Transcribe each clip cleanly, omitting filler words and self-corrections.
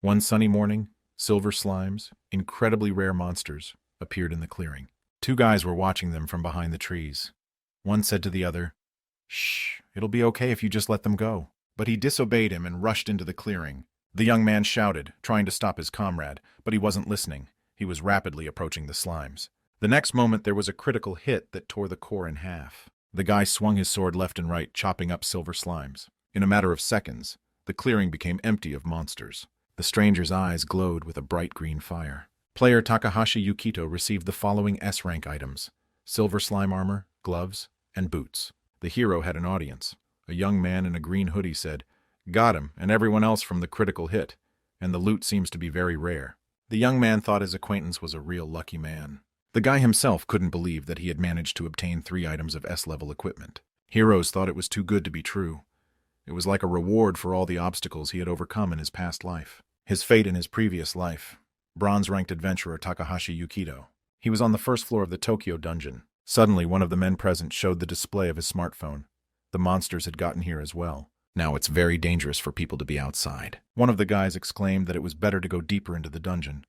One sunny morning, silver slimes, incredibly rare monsters, appeared in the clearing. Two guys were watching them from behind the trees. One said to the other, "Shh, it'll be okay if you just let them go." But he disobeyed him and rushed into the clearing. The young man shouted, trying to stop his comrade, but he wasn't listening. He was rapidly approaching the slimes. The next moment there was a critical hit that tore the core in half. The guy swung his sword left and right, chopping up silver slimes. In a matter of seconds, the clearing became empty of monsters. The stranger's eyes glowed with a bright green fire. Player Takahashi Yukito received the following S-rank items: silver slime armor, gloves, and boots. The hero had an audience. A young man in a green hoodie said, "Got him, and everyone else from the critical hit, and the loot seems to be very rare." The young man thought his acquaintance was a real lucky man. The guy himself couldn't believe that he had managed to obtain 3 items of S-level equipment. Heroes thought it was too good to be true. It was like a reward for all the obstacles he had overcome in his past life. His fate in his previous life. Bronze-ranked adventurer Takahashi Yukito. He was on the first floor of the Tokyo dungeon. Suddenly, one of the men present showed the display of his smartphone. The monsters had gotten here as well. "Now it's very dangerous for people to be outside." One of the guys exclaimed that it was better to go deeper into the dungeon.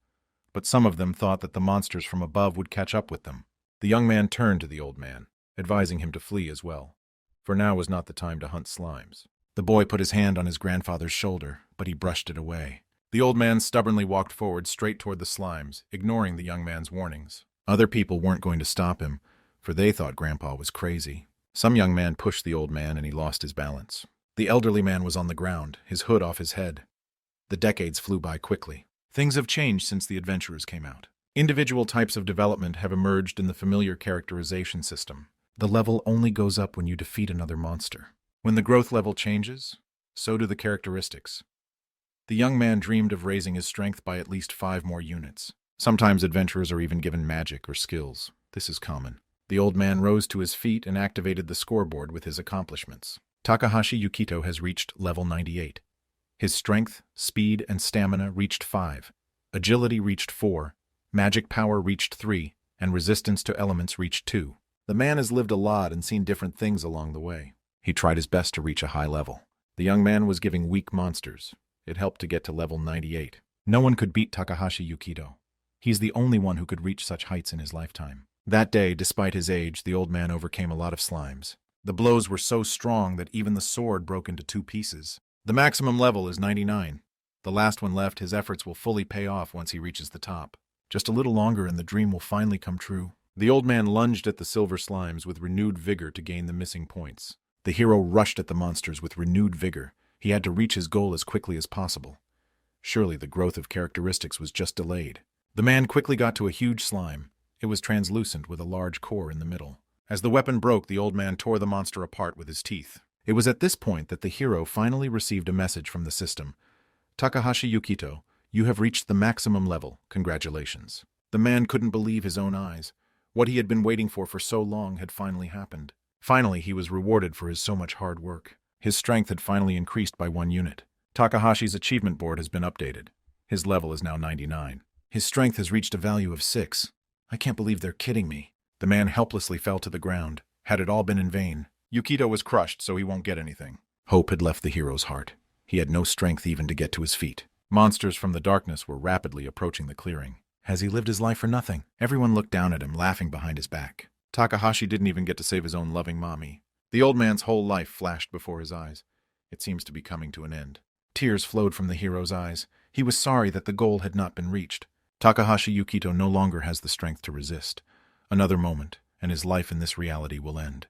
But some of them thought that the monsters from above would catch up with them. The young man turned to the old man, advising him to flee as well, for now was not the time to hunt slimes. The boy put his hand on his grandfather's shoulder, but he brushed it away. The old man stubbornly walked forward straight toward the slimes, ignoring the young man's warnings. Other people weren't going to stop him, for they thought Grandpa was crazy. Some young man pushed the old man and he lost his balance. The elderly man was on the ground, his hood off his head. The decades flew by quickly. Things have changed since the adventurers came out. Individual types of development have emerged in the familiar characterization system. The level only goes up when you defeat another monster. When the growth level changes, so do the characteristics. The young man dreamed of raising his strength by at least 5 more units. Sometimes adventurers are even given magic or skills. This is common. The old man rose to his feet and activated the scoreboard with his accomplishments. Takahashi Yukito has reached level 98. His strength, speed, and stamina reached 5. Agility reached 4. Magic power reached 3. And resistance to elements reached 2. The man has lived a lot and seen different things along the way. He tried his best to reach a high level. The young man was giving weak monsters. It helped to get to level 98. No one could beat Takahashi Yukito. He's the only one who could reach such heights in his lifetime. That day, despite his age, the old man overcame a lot of slimes. The blows were so strong that even the sword broke into 2 pieces. The maximum level is 99. The last one left, his efforts will fully pay off once he reaches the top. Just a little longer and the dream will finally come true. The old man lunged at the silver slimes with renewed vigor to gain the missing points. The hero rushed at the monsters with renewed vigor. He had to reach his goal as quickly as possible. Surely the growth of characteristics was just delayed. The man quickly got to a huge slime. It was translucent with a large core in the middle. As the weapon broke, the old man tore the monster apart with his teeth. It was at this point that the hero finally received a message from the system. "Takahashi Yukito, you have reached the maximum level. Congratulations." The man couldn't believe his own eyes. What he had been waiting for so long had finally happened. Finally, he was rewarded for his so much hard work. His strength had finally increased by 1 unit. Takahashi's achievement board has been updated. His level is now 99. His strength has reached a value of 6. I can't believe they're kidding me. The man helplessly fell to the ground. Had it all been in vain? Yukito was crushed, so he won't get anything. Hope had left the hero's heart. He had no strength even to get to his feet. Monsters from the darkness were rapidly approaching the clearing. Has he lived his life for nothing? Everyone looked down at him, laughing behind his back. Takahashi didn't even get to save his own loving mommy. The old man's whole life flashed before his eyes. It seems to be coming to an end. Tears flowed from the hero's eyes. He was sorry that the goal had not been reached. Takahashi Yukito no longer has the strength to resist. Another moment, and his life in this reality will end.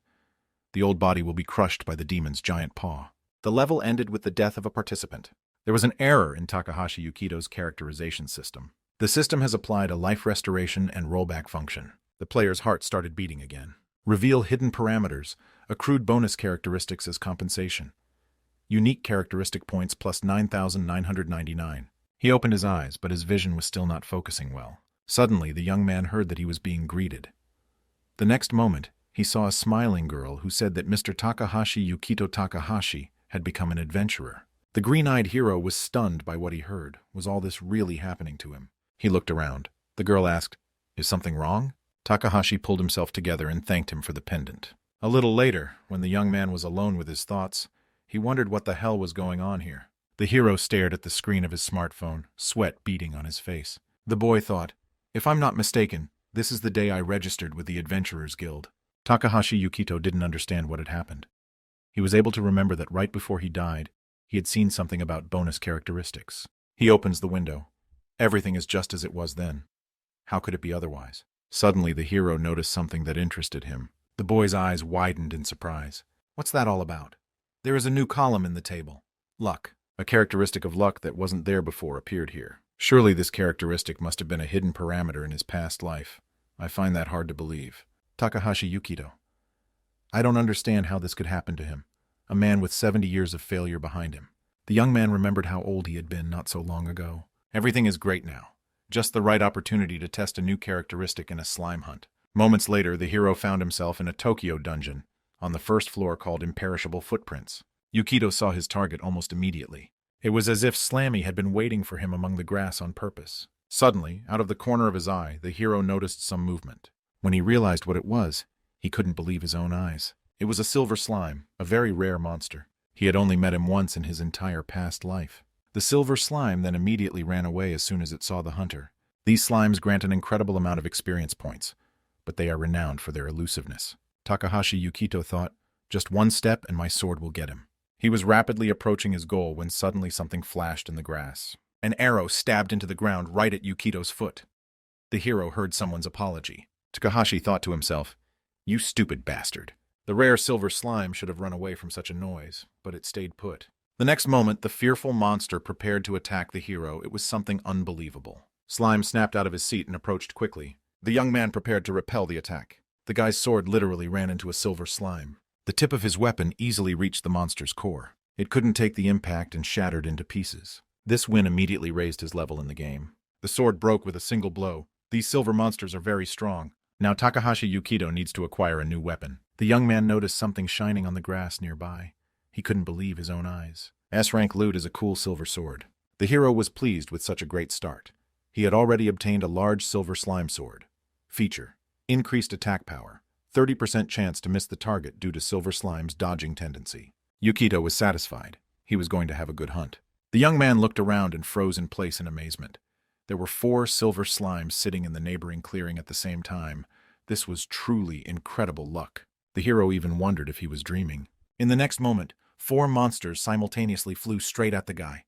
The old body will be crushed by the demon's giant paw. The level ended with the death of a participant. There was an error in Takahashi Yukito's characterization system. The system has applied a life restoration and rollback function. The player's heart started beating again. Reveal hidden parameters, accrued bonus characteristics as compensation. Unique characteristic points plus 9,999. He opened his eyes, but his vision was still not focusing well. Suddenly, the young man heard that he was being greeted. The next moment, he saw a smiling girl who said that Mr. Takahashi Yukito Takahashi had become an adventurer. The green-eyed hero was stunned by what he heard. Was all this really happening to him? He looked around. The girl asked, "Is something wrong?" Takahashi pulled himself together and thanked him for the pendant. A little later, when the young man was alone with his thoughts, he wondered what the hell was going on here. The hero stared at the screen of his smartphone, sweat beading on his face. The boy thought, if I'm not mistaken, this is the day I registered with the Adventurers Guild. Takahashi Yukito didn't understand what had happened. He was able to remember that right before he died, he had seen something about bonus characteristics. He opens the window. Everything is just as it was then. How could it be otherwise? Suddenly, the hero noticed something that interested him. The boy's eyes widened in surprise. What's that all about? There is a new column in the table. Luck. A characteristic of luck that wasn't there before appeared here. Surely this characteristic must have been a hidden parameter in his past life. I find that hard to believe. Takahashi Yukito. I don't understand how this could happen to him. A man with 70 years of failure behind him. The young man remembered how old he had been not so long ago. Everything is great now. Just the right opportunity to test a new characteristic in a slime hunt. Moments later, the hero found himself in a Tokyo dungeon, on the first floor called Imperishable Footprints. Yukito saw his target almost immediately. It was as if Slammy had been waiting for him among the grass on purpose. Suddenly, out of the corner of his eye, the hero noticed some movement. When he realized what it was, he couldn't believe his own eyes. It was a silver slime, a very rare monster. He had only met him once in his entire past life. The silver slime then immediately ran away as soon as it saw the hunter. These slimes grant an incredible amount of experience points, but they are renowned for their elusiveness. Takahashi Yukito thought, just one step and my sword will get him. He was rapidly approaching his goal when suddenly something flashed in the grass. An arrow stabbed into the ground right at Yukito's foot. The hero heard someone's apology. Takahashi thought to himself, you stupid bastard. The rare silver slime should have run away from such a noise, but it stayed put. The next moment, the fearful monster prepared to attack the hero. It was something unbelievable. Slime snapped out of his seat and approached quickly. The young man prepared to repel the attack. The guy's sword literally ran into a silver slime. The tip of his weapon easily reached the monster's core. It couldn't take the impact and shattered into pieces. This win immediately raised his level in the game. The sword broke with a single blow. These silver monsters are very strong. Now Takahashi Yukito needs to acquire a new weapon. The young man noticed something shining on the grass nearby. He couldn't believe his own eyes. S-rank loot is a cool silver sword. The hero was pleased with such a great start. He had already obtained a large silver slime sword. Feature: increased attack power. 30% chance to miss the target due to silver slime's dodging tendency. Yukito was satisfied. He was going to have a good hunt. The young man looked around and froze in place in amazement. There were 4 silver slimes sitting in the neighboring clearing at the same time. This was truly incredible luck. The hero even wondered if he was dreaming. In the next moment, 4 monsters simultaneously flew straight at the guy.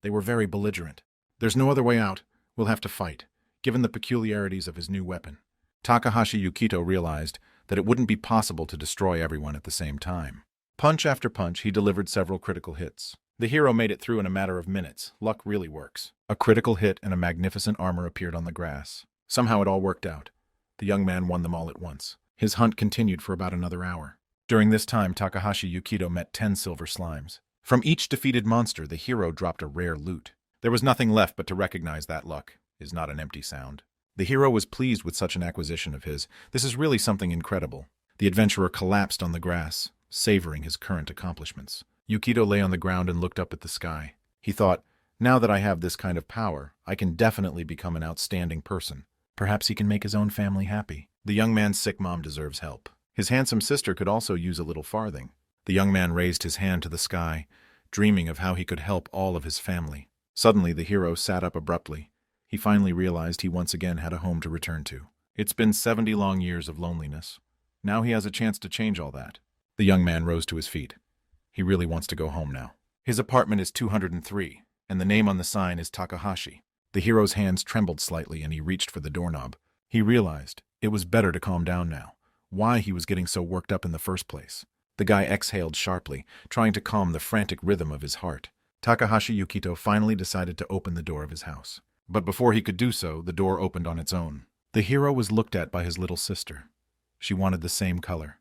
They were very belligerent. There's no other way out. We'll have to fight, given the peculiarities of his new weapon. Takahashi Yukito realized that it wouldn't be possible to destroy everyone at the same time. Punch after punch, he delivered several critical hits. The hero made it through in a matter of minutes. Luck really works. A critical hit and a magnificent armor appeared on the grass. Somehow it all worked out. The young man won them all at once. His hunt continued for about another hour. During this time, Takahashi Yukito met 10 silver slimes. From each defeated monster, the hero dropped a rare loot. There was nothing left but to recognize that luck is not an empty sound. The hero was pleased with such an acquisition of his. This is really something incredible. The adventurer collapsed on the grass, savoring his current accomplishments. Yukito lay on the ground and looked up at the sky. He thought, now that I have this kind of power, I can definitely become an outstanding person. Perhaps he can make his own family happy. The young man's sick mom deserves help. His handsome sister could also use a little farthing. The young man raised his hand to the sky, dreaming of how he could help all of his family. Suddenly, the hero sat up abruptly. He finally realized he once again had a home to return to. It's been 70 long years of loneliness. Now he has a chance to change all that. The young man rose to his feet. He really wants to go home now. His apartment is 203, and the name on the sign is Takahashi. The hero's hands trembled slightly and he reached for the doorknob. He realized it was better to calm down now. Why he was getting so worked up in the first place. The guy exhaled sharply, trying to calm the frantic rhythm of his heart. Takahashi Yukito finally decided to open the door of his house. But before he could do so, the door opened on its own. The hero was looked at by his little sister. She wanted the same color.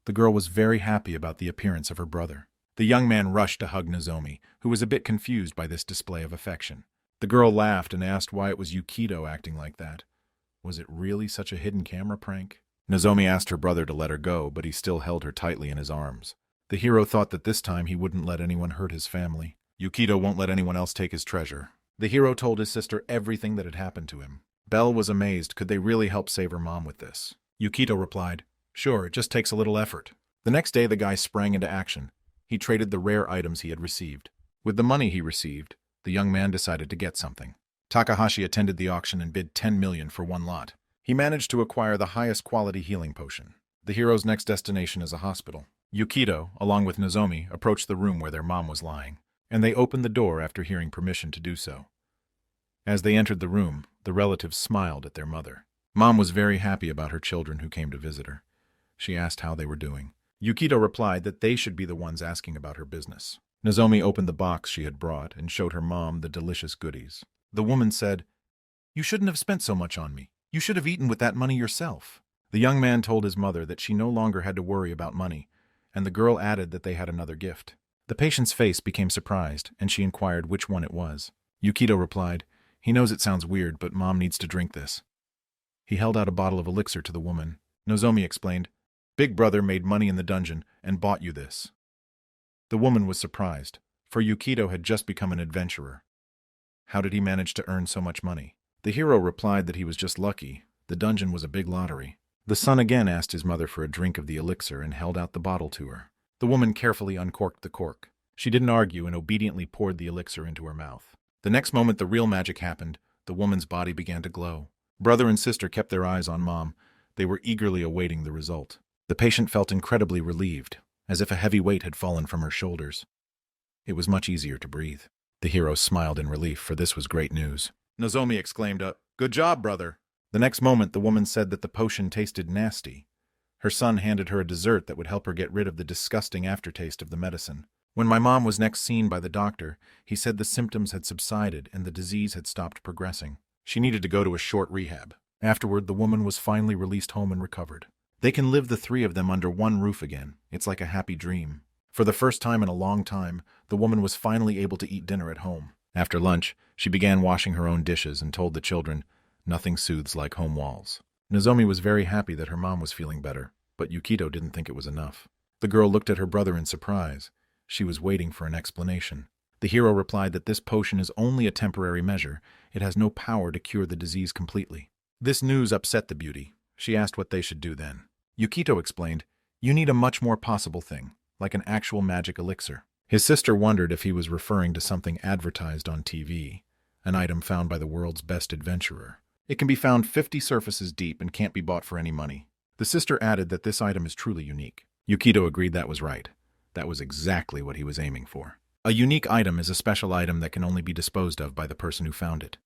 The girl was very happy about the appearance of her brother. The young man rushed to hug Nozomi, who was a bit confused by this display of affection. The girl laughed and asked why it was Yukito acting like that. Was it really such a hidden camera prank? Nozomi asked her brother to let her go, but he still held her tightly in his arms. The hero thought that this time he wouldn't let anyone hurt his family. Yukito won't let anyone else take his treasure. The hero told his sister everything that had happened to him. Belle was amazed. Could they really help save her mom with this? Yukito replied, sure, it just takes a little effort. The next day, the guy sprang into action. He traded the rare items he had received. With the money he received, the young man decided to get something. Takahashi attended the auction and bid 10 million for one lot. He managed to acquire the highest quality healing potion. The hero's next destination is a hospital. Yukito, along with Nozomi, approached the room where their mom was lying, and they opened the door after hearing permission to do so. As they entered the room, the relatives smiled at their mother. Mom was very happy about her children who came to visit her. She asked how they were doing. Yukito replied that they should be the ones asking about her business. Nozomi opened the box she had brought and showed her mom the delicious goodies. The woman said, "You shouldn't have spent so much on me. You should have eaten with that money yourself." The young man told his mother that she no longer had to worry about money, and the girl added that they had another gift. The patient's face became surprised, and she inquired which one it was. Yukito replied, "He knows it sounds weird, but Mom needs to drink this." He held out a bottle of elixir to the woman. Nozomi explained, "Big brother made money in the dungeon and bought you this." The woman was surprised, for Yukito had just become an adventurer. How did he manage to earn so much money? The hero replied that he was just lucky. The dungeon was a big lottery. The son again asked his mother for a drink of the elixir and held out the bottle to her. The woman carefully uncorked the cork. She didn't argue and obediently poured the elixir into her mouth. The next moment the real magic happened. The woman's body began to glow. Brother and sister kept their eyes on Mom. They were eagerly awaiting the result. The patient felt incredibly relieved, as if a heavy weight had fallen from her shoulders. It was much easier to breathe. The hero smiled in relief, for this was great news. Nozomi exclaimed, "Good job, brother." The next moment the woman said that the potion tasted nasty. Her son handed her a dessert that would help her get rid of the disgusting aftertaste of the medicine. When my mom was next seen by the doctor, he said the symptoms had subsided and the disease had stopped progressing. She needed to go to a short rehab. Afterward, the woman was finally released home and recovered. They can live the three of them under one roof again. It's like a happy dream. For the first time in a long time, the woman was finally able to eat dinner at home. After lunch, she began washing her own dishes and told the children, "Nothing soothes like home walls." Nozomi was very happy that her mom was feeling better, but Yukito didn't think it was enough. The girl looked at her brother in surprise. She was waiting for an explanation. The hero replied that this potion is only a temporary measure. It has no power to cure the disease completely. This news upset the beauty. She asked what they should do then. Yukito explained, "You need a much more possible thing, like an actual magic elixir." His sister wondered if he was referring to something advertised on TV, an item found by the world's best adventurer. It can be found 50 surfaces deep and can't be bought for any money. The sister added that this item is truly unique. Yukito agreed that was right. That was exactly what he was aiming for. A unique item is a special item that can only be disposed of by the person who found it.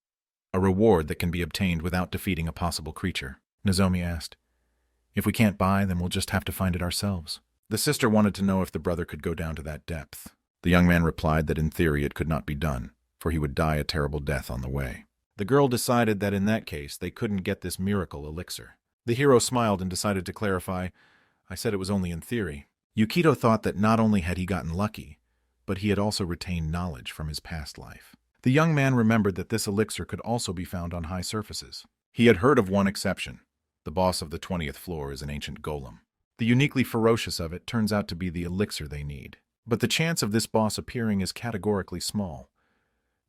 A reward that can be obtained without defeating a possible creature. Nozomi asked, "If we can't buy, then we'll just have to find it ourselves." The sister wanted to know if the brother could go down to that depth. The young man replied that in theory it could not be done, for he would die a terrible death on the way. The girl decided that in that case they couldn't get this miracle elixir. The hero smiled and decided to clarify, "I said it was only in theory." Yukito thought that not only had he gotten lucky, but he had also retained knowledge from his past life. The young man remembered that this elixir could also be found on high surfaces. He had heard of one exception. The boss of the 20th floor is an ancient golem. The uniquely ferocious of it turns out to be the elixir they need. But the chance of this boss appearing is categorically small.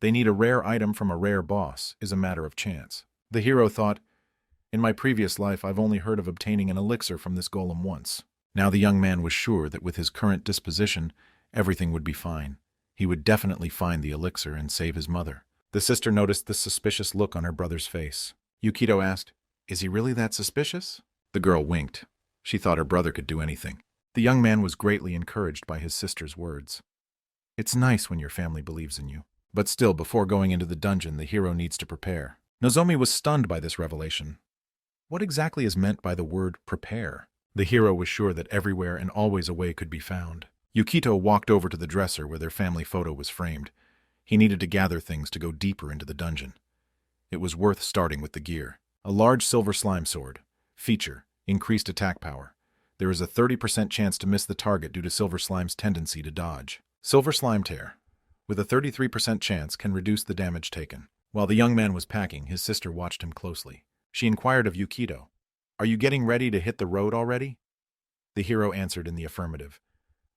They need a rare item from a rare boss is a matter of chance. The hero thought, "In my previous life I've only heard of obtaining an elixir from this golem once." Now the young man was sure that with his current disposition, everything would be fine. He would definitely find the elixir and save his mother. The sister noticed the suspicious look on her brother's face. Yukito asked, "Is he really that suspicious?" The girl winked. She thought her brother could do anything. The young man was greatly encouraged by his sister's words. It's nice when your family believes in you. But still, before going into the dungeon, the hero needs to prepare. Nozomi was stunned by this revelation. What exactly is meant by the word prepare? The hero was sure that everywhere and always a way could be found. Yukito walked over to the dresser where their family photo was framed. He needed to gather things to go deeper into the dungeon. It was worth starting with the gear. A large silver slime sword. Feature: increased attack power. There is a 30% chance to miss the target due to silver slime's tendency to dodge. Silver slime tear, with a 33% chance, can reduce the damage taken. While the young man was packing, his sister watched him closely. She inquired of Yukito, "Are you getting ready to hit the road already?" The hero answered in the affirmative.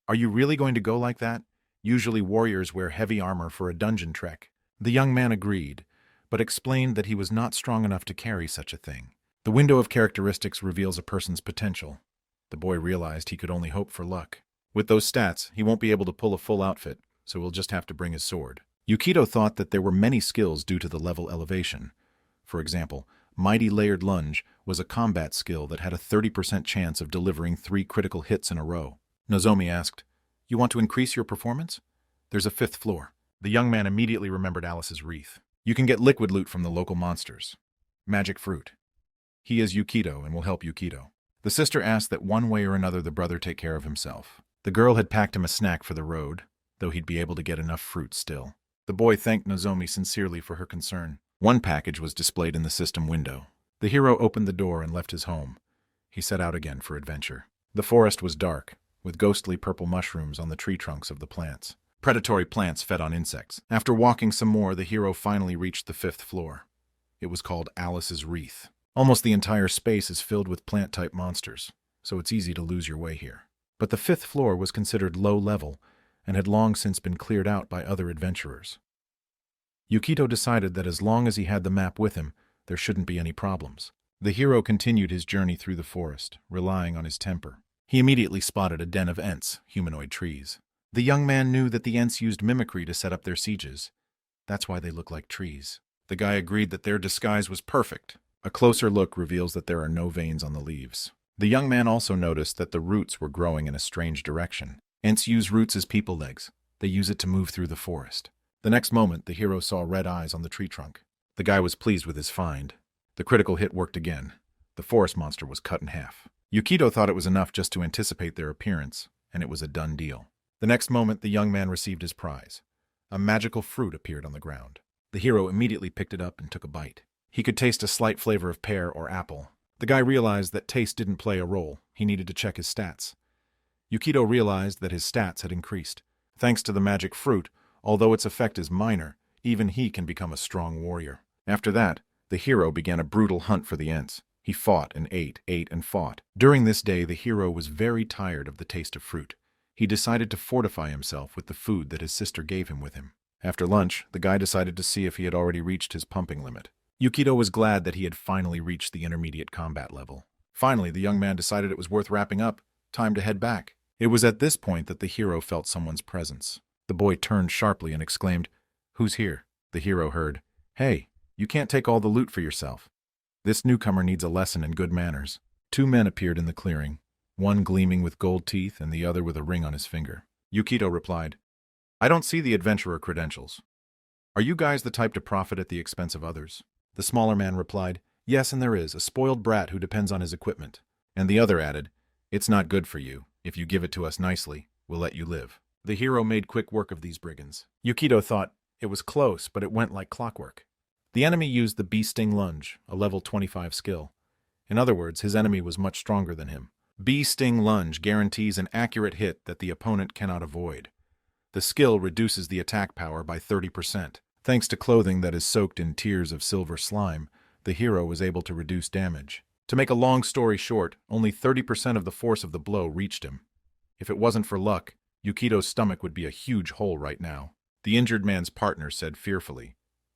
"Are you really going to go like that? Usually warriors wear heavy armor for a dungeon trek." The young man agreed, but explained that he was not strong enough to carry such a thing. The window of characteristics reveals a person's potential. The boy realized he could only hope for luck. With those stats, he won't be able to pull a full outfit, so he'll just have to bring his sword. Yukito thought that there were many skills due to the level elevation. For example, Mighty Layered Lunge was a combat skill that had a 30% chance of delivering 3 critical hits in a row. Nozomi asked, "You want to increase your performance? There's a 5th floor." The young man immediately remembered Alice's wreath. You can get liquid loot from the local monsters. Magic fruit. He is Yukito and will help Yukito. The sister asked that one way or another the brother take care of himself. The girl had packed him a snack for the road, though he'd be able to get enough fruit still. The boy thanked Nozomi sincerely for her concern. One package was displayed in the system window. The hero opened the door and left his home. He set out again for adventure. The forest was dark, with ghostly purple mushrooms on the tree trunks of the plants. Predatory plants fed on insects. After walking some more, the hero finally reached the 5th floor. It was called Alice's Wreath. Almost the entire space is filled with plant-type monsters, so it's easy to lose your way here. But the 5th floor was considered low level and had long since been cleared out by other adventurers. Yukito decided that as long as he had the map with him, there shouldn't be any problems. The hero continued his journey through the forest, relying on his temper. He immediately spotted a den of Ents, humanoid trees. The young man knew that the Ents used mimicry to set up their sieges. That's why they look like trees. The guy agreed that their disguise was perfect. A closer look reveals that there are no veins on the leaves. The young man also noticed that the roots were growing in a strange direction. Ents use roots as people legs. They use it to move through the forest. The next moment, the hero saw red eyes on the tree trunk. The guy was pleased with his find. The critical hit worked again. The forest monster was cut in half. Yukito thought it was enough just to anticipate their appearance, and it was a done deal. The next moment, the young man received his prize. A magical fruit appeared on the ground. The hero immediately picked it up and took a bite. He could taste a slight flavor of pear or apple. The guy realized that taste didn't play a role. He needed to check his stats. Yukito realized that his stats had increased. Thanks to the magic fruit, although its effect is minor, even he can become a strong warrior. After that, the hero began a brutal hunt for the Ents. He fought and ate and fought. During this day, the hero was very tired of the taste of fruit. He decided to fortify himself with the food that his sister gave him with him. After lunch, the guy decided to see if he had already reached his pumping limit. Yukito was glad that he had finally reached the intermediate combat level. Finally, the young man decided it was worth wrapping up. Time to head back. It was at this point that the hero felt someone's presence. The boy turned sharply and exclaimed, "Who's here?" The hero heard, "Hey, you can't take all the loot for yourself. This newcomer needs a lesson in good manners." 2 men appeared in the clearing, one gleaming with gold teeth and the other with a ring on his finger. Yukito replied, "I don't see the adventurer credentials. Are you guys the type to profit at the expense of others?" The smaller man replied, "Yes, and there is, a spoiled brat who depends on his equipment." And the other added, "It's not good for you. If you give it to us nicely, we'll let you live." The hero made quick work of these brigands. Yukito thought it was close, but it went like clockwork. The enemy used the Bee Sting Lunge, a level 25 skill. In other words, his enemy was much stronger than him. Bee Sting Lunge guarantees an accurate hit that the opponent cannot avoid. The skill reduces the attack power by 30%. Thanks to clothing that is soaked in tears of silver slime, the hero was able to reduce damage. To make a long story short, only 30% of the force of the blow reached him. If it wasn't for luck, Yukito's stomach would be a huge hole right now. The injured man's partner said fearfully,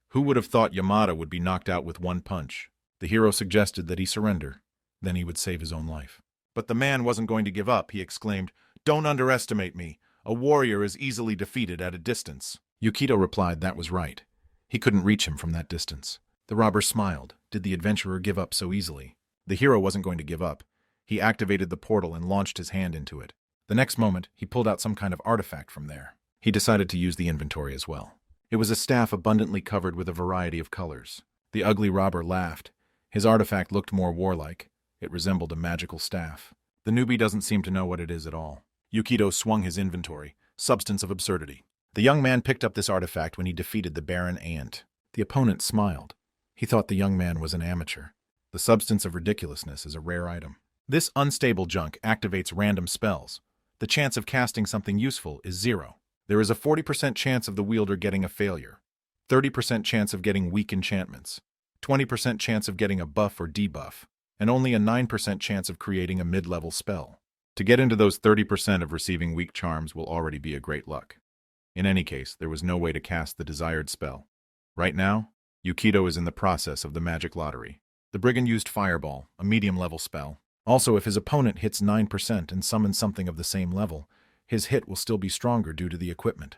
"Who would have thought Yamada would be knocked out with one punch?" The hero suggested that he surrender. Then he would save his own life. But the man wasn't going to give up. He exclaimed, "Don't underestimate me. A warrior is easily defeated at a distance." Yukito replied that was right. He couldn't reach him from that distance. The robber smiled. Did the adventurer give up so easily? The hero wasn't going to give up. He activated the portal and launched his hand into it. The next moment, he pulled out some kind of artifact from there. He decided to use the inventory as well. It was a staff abundantly covered with a variety of colors. The ugly robber laughed. His artifact looked more warlike. It resembled a magical staff. The newbie doesn't seem to know what it is at all. Yukito swung his inventory. Substance of absurdity. The young man picked up this artifact when he defeated the Baron Ant. The opponent smiled. He thought the young man was an amateur. The substance of ridiculousness is a rare item. This unstable junk activates random spells. The chance of casting something useful is 0. There is a 40% chance of the wielder getting a failure, 30% chance of getting weak enchantments, 20% chance of getting a buff or debuff, and only a 9% chance of creating a mid-level spell. To get into those 30% of receiving weak charms will already be a great luck. In any case, there was no way to cast the desired spell. Right now, Yukito is in the process of the magic lottery. The brigand used Fireball, a medium-level spell. Also, if his opponent hits 9% and summons something of the same level, his hit will still be stronger due to the equipment.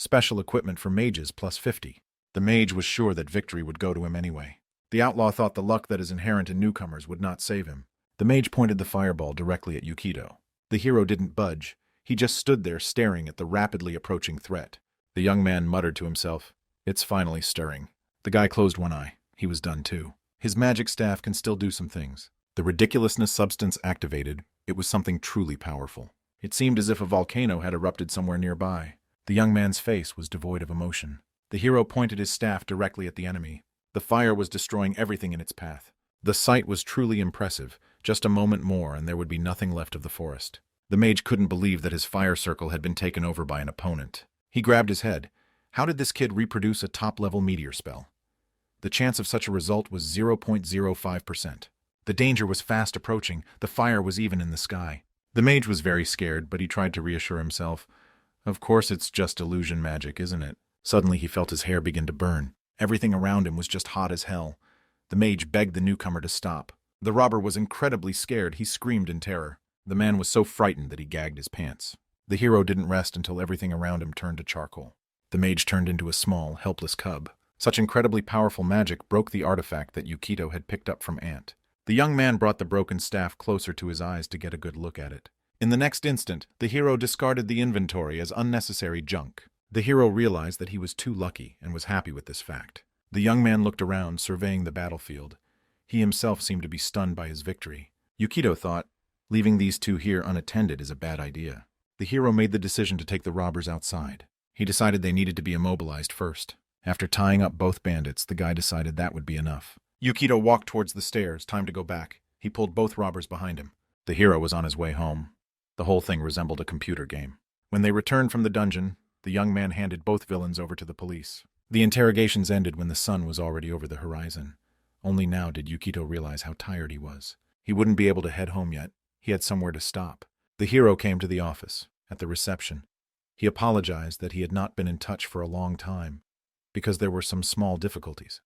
Special equipment for mages plus 50. The mage was sure that victory would go to him anyway. The outlaw thought the luck that is inherent in newcomers would not save him. The mage pointed the fireball directly at Yukito. The hero didn't budge. He just stood there staring at the rapidly approaching threat. The young man muttered to himself, "It's finally stirring." The guy closed one eye. He was done too. His magic staff can still do some things. The ridiculousness substance activated. It was something truly powerful. It seemed as if a volcano had erupted somewhere nearby. The young man's face was devoid of emotion. The hero pointed his staff directly at the enemy. The fire was destroying everything in its path. The sight was truly impressive. Just a moment more and there would be nothing left of the forest. The mage couldn't believe that his fire circle had been taken over by an opponent. He grabbed his head. How did this kid reproduce a top-level meteor spell? The chance of such a result was 0.05%. The danger was fast approaching. The fire was even in the sky. The mage was very scared, but he tried to reassure himself. Of course it's just illusion magic, isn't it? Suddenly he felt his hair begin to burn. Everything around him was just hot as hell. The mage begged the newcomer to stop. The robber was incredibly scared. He screamed in terror. The man was so frightened that he gagged his pants. The hero didn't rest until everything around him turned to charcoal. The mage turned into a small, helpless cub. Such incredibly powerful magic broke the artifact that Yukito had picked up from Ant. The young man brought the broken staff closer to his eyes to get a good look at it. In the next instant, the hero discarded the inventory as unnecessary junk. The hero realized that he was too lucky and was happy with this fact. The young man looked around, surveying the battlefield. He himself seemed to be stunned by his victory. Yukito thought, leaving these two here unattended is a bad idea. The hero made the decision to take the robbers outside. He decided they needed to be immobilized first. After tying up both bandits, the guy decided that would be enough. Yukito walked towards the stairs, time to go back. He pulled both robbers behind him. The hero was on his way home. The whole thing resembled a computer game. When they returned from the dungeon, the young man handed both villains over to the police. The interrogations ended when the sun was already over the horizon. Only now did Yukito realize how tired he was. He wouldn't be able to head home yet. He had somewhere to stop. The hero came to the office, at the reception. He apologized that he had not been in touch for a long time, because there were some small difficulties.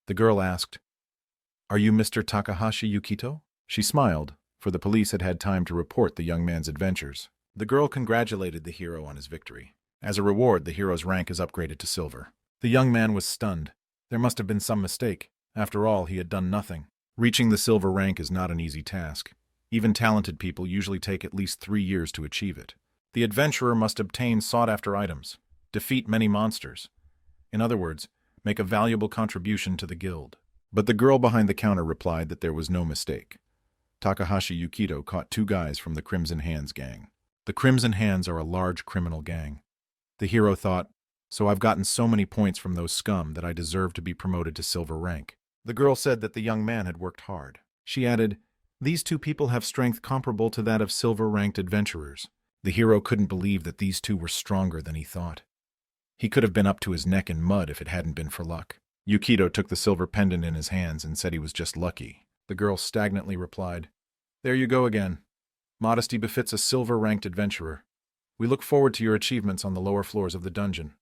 The girl asked, "Are you Mr. Takahashi Yukito?" She smiled, for the police had had time to report the young man's adventures. The girl congratulated the hero on his victory. As a reward, the hero's rank is upgraded to silver. The young man was stunned. There must have been some mistake. After all, he had done nothing. Reaching the silver rank is not an easy task. Even talented people usually take at least 3 years to achieve it. The adventurer must obtain sought-after items, defeat many monsters. In other words, make a valuable contribution to the guild. But the girl behind the counter replied that there was no mistake. Takahashi Yukito caught 2 guys from the Crimson Hands gang. The Crimson Hands are a large criminal gang. The hero thought, so I've gotten so many points from those scum that I deserve to be promoted to silver rank. The girl said that the young man had worked hard. She added, "These 2 people have strength comparable to that of silver-ranked adventurers." The hero couldn't believe that these 2 were stronger than he thought. He could have been up to his neck in mud if it hadn't been for luck. Yukito took the silver pendant in his hands and said he was just lucky. The girl stagnantly replied, "There you go again. Modesty befits a silver-ranked adventurer. We look forward to your achievements on the lower floors of the dungeon."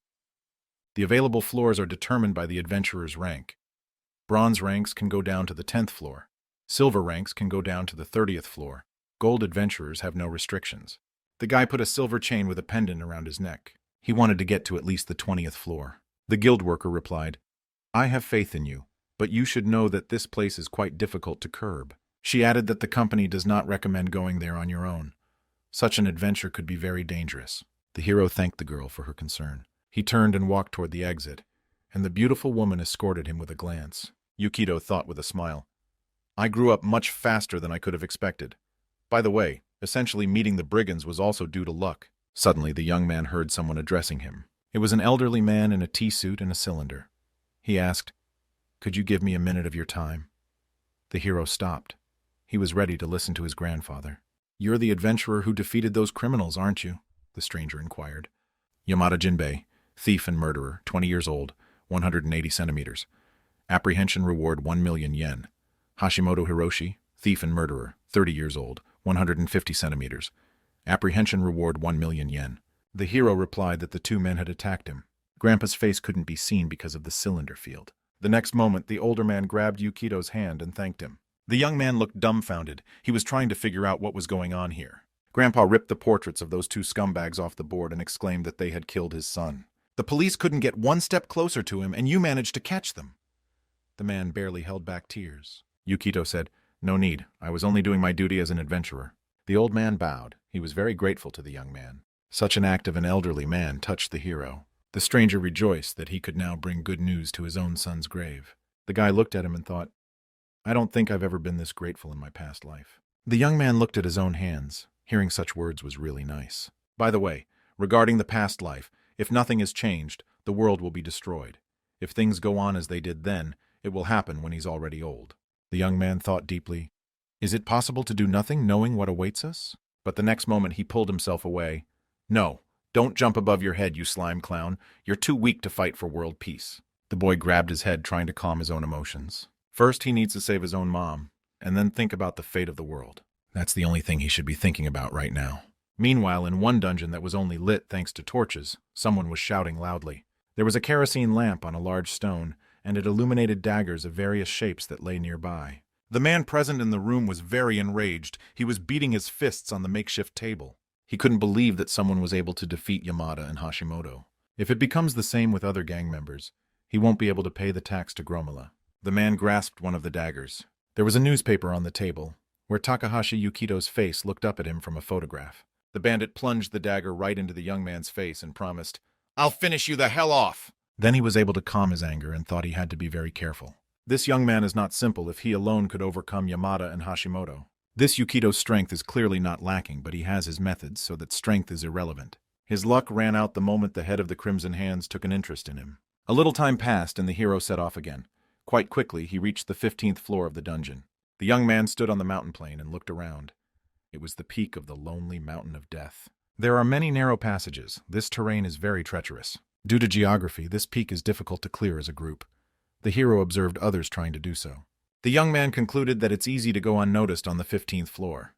The available floors are determined by the adventurer's rank. Bronze ranks can go down to the 10th floor. Silver ranks can go down to the 30th floor. Gold adventurers have no restrictions. The guy put a silver chain with a pendant around his neck. He wanted to get to at least the 20th floor. The guild worker replied, "I have faith in you, but you should know that this place is quite difficult to curb." She added that the company does not recommend going there on your own. Such an adventure could be very dangerous. The hero thanked the girl for her concern. He turned and walked toward the exit, and the beautiful woman escorted him with a glance. Yukito thought with a smile, "I grew up much faster than I could have expected. By the way, essentially meeting the brigands was also due to luck." Suddenly, the young man heard someone addressing him. It was an elderly man in a tea suit and a cylinder. He asked, "Could you give me a minute of your time?" The hero stopped. He was ready to listen to his grandfather. "You're the adventurer who defeated those criminals, aren't you?" the stranger inquired. "Yamada Jinbei, thief and murderer, 20 years old, 180 centimeters. Apprehension reward 1 million yen. Hashimoto Hiroshi, thief and murderer, 30 years old, 150 centimeters. Apprehension reward 1 million yen. The hero replied that the 2 men had attacked him. Grandpa's face couldn't be seen because of the cylinder field. The next moment, the older man grabbed Yukito's hand and thanked him. The young man looked dumbfounded. He was trying to figure out what was going on here. Grandpa ripped the portraits of those two scumbags off the board and exclaimed that they had killed his son. The police couldn't get one step closer to him, and you managed to catch them. The man barely held back tears. Yukito said, "No need. I was only doing my duty as an adventurer." The old man bowed. He was very grateful to the young man. Such an act of an elderly man touched the hero. The stranger rejoiced that he could now bring good news to his own son's grave. The guy looked at him and thought, "I don't think I've ever been this grateful in my past life." The young man looked at his own hands. Hearing such words was really nice. By the way, regarding the past life, if nothing is changed, the world will be destroyed. If things go on as they did then, it will happen when he's already old. The young man thought deeply, "Is it possible to do nothing knowing what awaits us?" But the next moment he pulled himself away. "No, don't jump above your head, you slime clown. You're too weak to fight for world peace." The boy grabbed his head, trying to calm his own emotions. First, he needs to save his own mom, and then think about the fate of the world. That's the only thing he should be thinking about right now. Meanwhile, in one dungeon that was only lit thanks to torches, someone was shouting loudly. There was a kerosene lamp on a large stone, and it illuminated daggers of various shapes that lay nearby. The man present in the room was very enraged. He was beating his fists on the makeshift table. He couldn't believe that someone was able to defeat Yamada and Hashimoto. If it becomes the same with other gang members, he won't be able to pay the tax to Gromala. The man grasped one of the daggers. There was a newspaper on the table, where Takahashi Yukito's face looked up at him from a photograph. The bandit plunged the dagger right into the young man's face and promised, "I'll finish you the hell off!" Then he was able to calm his anger and thought he had to be very careful. This young man is not simple if he alone could overcome Yamada and Hashimoto. This Yukito's strength is clearly not lacking, but he has his methods, so that strength is irrelevant. His luck ran out the moment the head of the Crimson Hands took an interest in him. A little time passed and the hero set off again. Quite quickly, he reached the 15th floor of the dungeon. The young man stood on the mountain plain and looked around. It was the peak of the lonely mountain of death. There are many narrow passages. This terrain is very treacherous. Due to geography, this peak is difficult to clear as a group. The hero observed others trying to do so. The young man concluded that it's easy to go unnoticed on the 15th floor.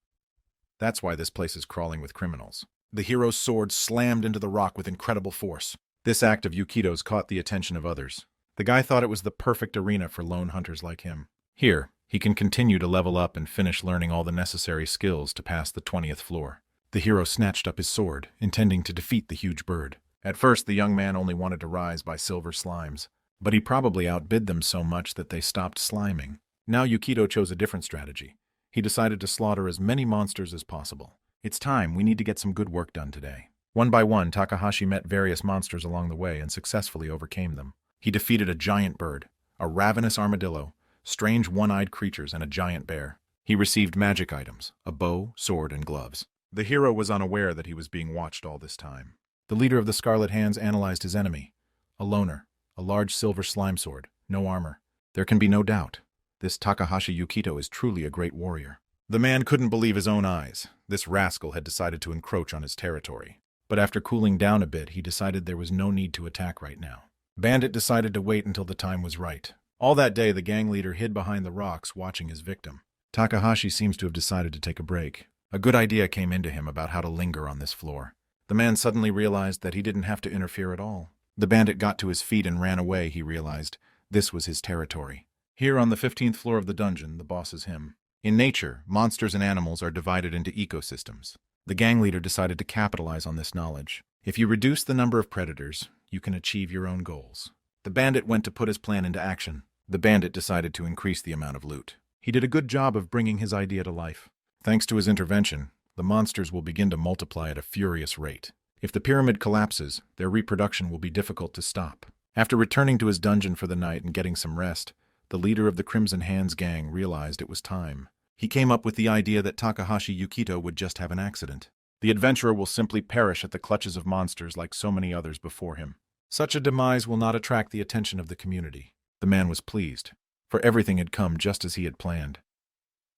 That's why this place is crawling with criminals. The hero's sword slammed into the rock with incredible force. This act of Yukito's caught the attention of others. The guy thought it was the perfect arena for lone hunters like him. Here, he can continue to level up and finish learning all the necessary skills to pass the 20th floor. The hero snatched up his sword, intending to defeat the huge bird. At first, the young man only wanted to rise by silver slimes, but he probably outbid them so much that they stopped sliming. Now Yukito chose a different strategy. He decided to slaughter as many monsters as possible. It's time, we need to get some good work done today. One by one, Takahashi met various monsters along the way and successfully overcame them. He defeated a giant bird, a ravenous armadillo, strange one-eyed creatures, and a giant bear. He received magic items, a bow, sword, and gloves. The hero was unaware that he was being watched all this time. The leader of the Scarlet Hands analyzed his enemy. A loner, a large silver slime sword, no armor. There can be no doubt. This Takahashi Yukito is truly a great warrior. The man couldn't believe his own eyes. This rascal had decided to encroach on his territory. But after cooling down a bit, he decided there was no need to attack right now. Bandit decided to wait until the time was right. All that day, the gang leader hid behind the rocks, watching his victim. Takahashi seems to have decided to take a break. A good idea came into him about how to linger on this floor. The man suddenly realized that he didn't have to interfere at all. The bandit got to his feet and ran away, he realized. This was his territory. Here on the 15th floor of the dungeon, the boss is him. In nature, monsters and animals are divided into ecosystems. The gang leader decided to capitalize on this knowledge. If you reduce the number of predators, you can achieve your own goals. The bandit went to put his plan into action. The bandit decided to increase the amount of loot. He did a good job of bringing his idea to life. Thanks to his intervention, the monsters will begin to multiply at a furious rate. If the pyramid collapses, their reproduction will be difficult to stop. After returning to his dungeon for the night and getting some rest, the leader of the Crimson Hands gang realized it was time. He came up with the idea that Takahashi Yukito would just have an accident. The adventurer will simply perish at the clutches of monsters like so many others before him. Such a demise will not attract the attention of the community. The man was pleased, for everything had come just as he had planned.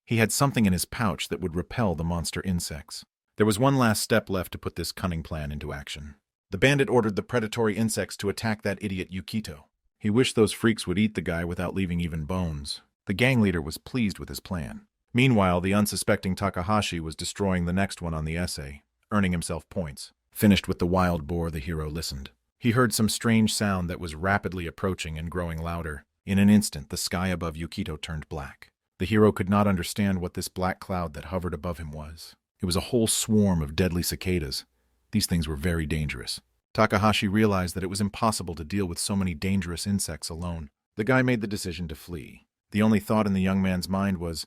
He had something in his pouch that would repel the monster insects. There was one last step left to put this cunning plan into action. The bandit ordered the predatory insects to attack that idiot Yukito. He wished those freaks would eat the guy without leaving even bones. The gang leader was pleased with his plan. Meanwhile, the unsuspecting Takahashi was destroying the next one on the essay, earning himself points. Finished with the wild boar, the hero listened. He heard some strange sound that was rapidly approaching and growing louder. In an instant, the sky above Yukito turned black. The hero could not understand what this black cloud that hovered above him was. It was a whole swarm of deadly cicadas. These things were very dangerous. Takahashi realized that it was impossible to deal with so many dangerous insects alone. The guy made the decision to flee. The only thought in the young man's mind was,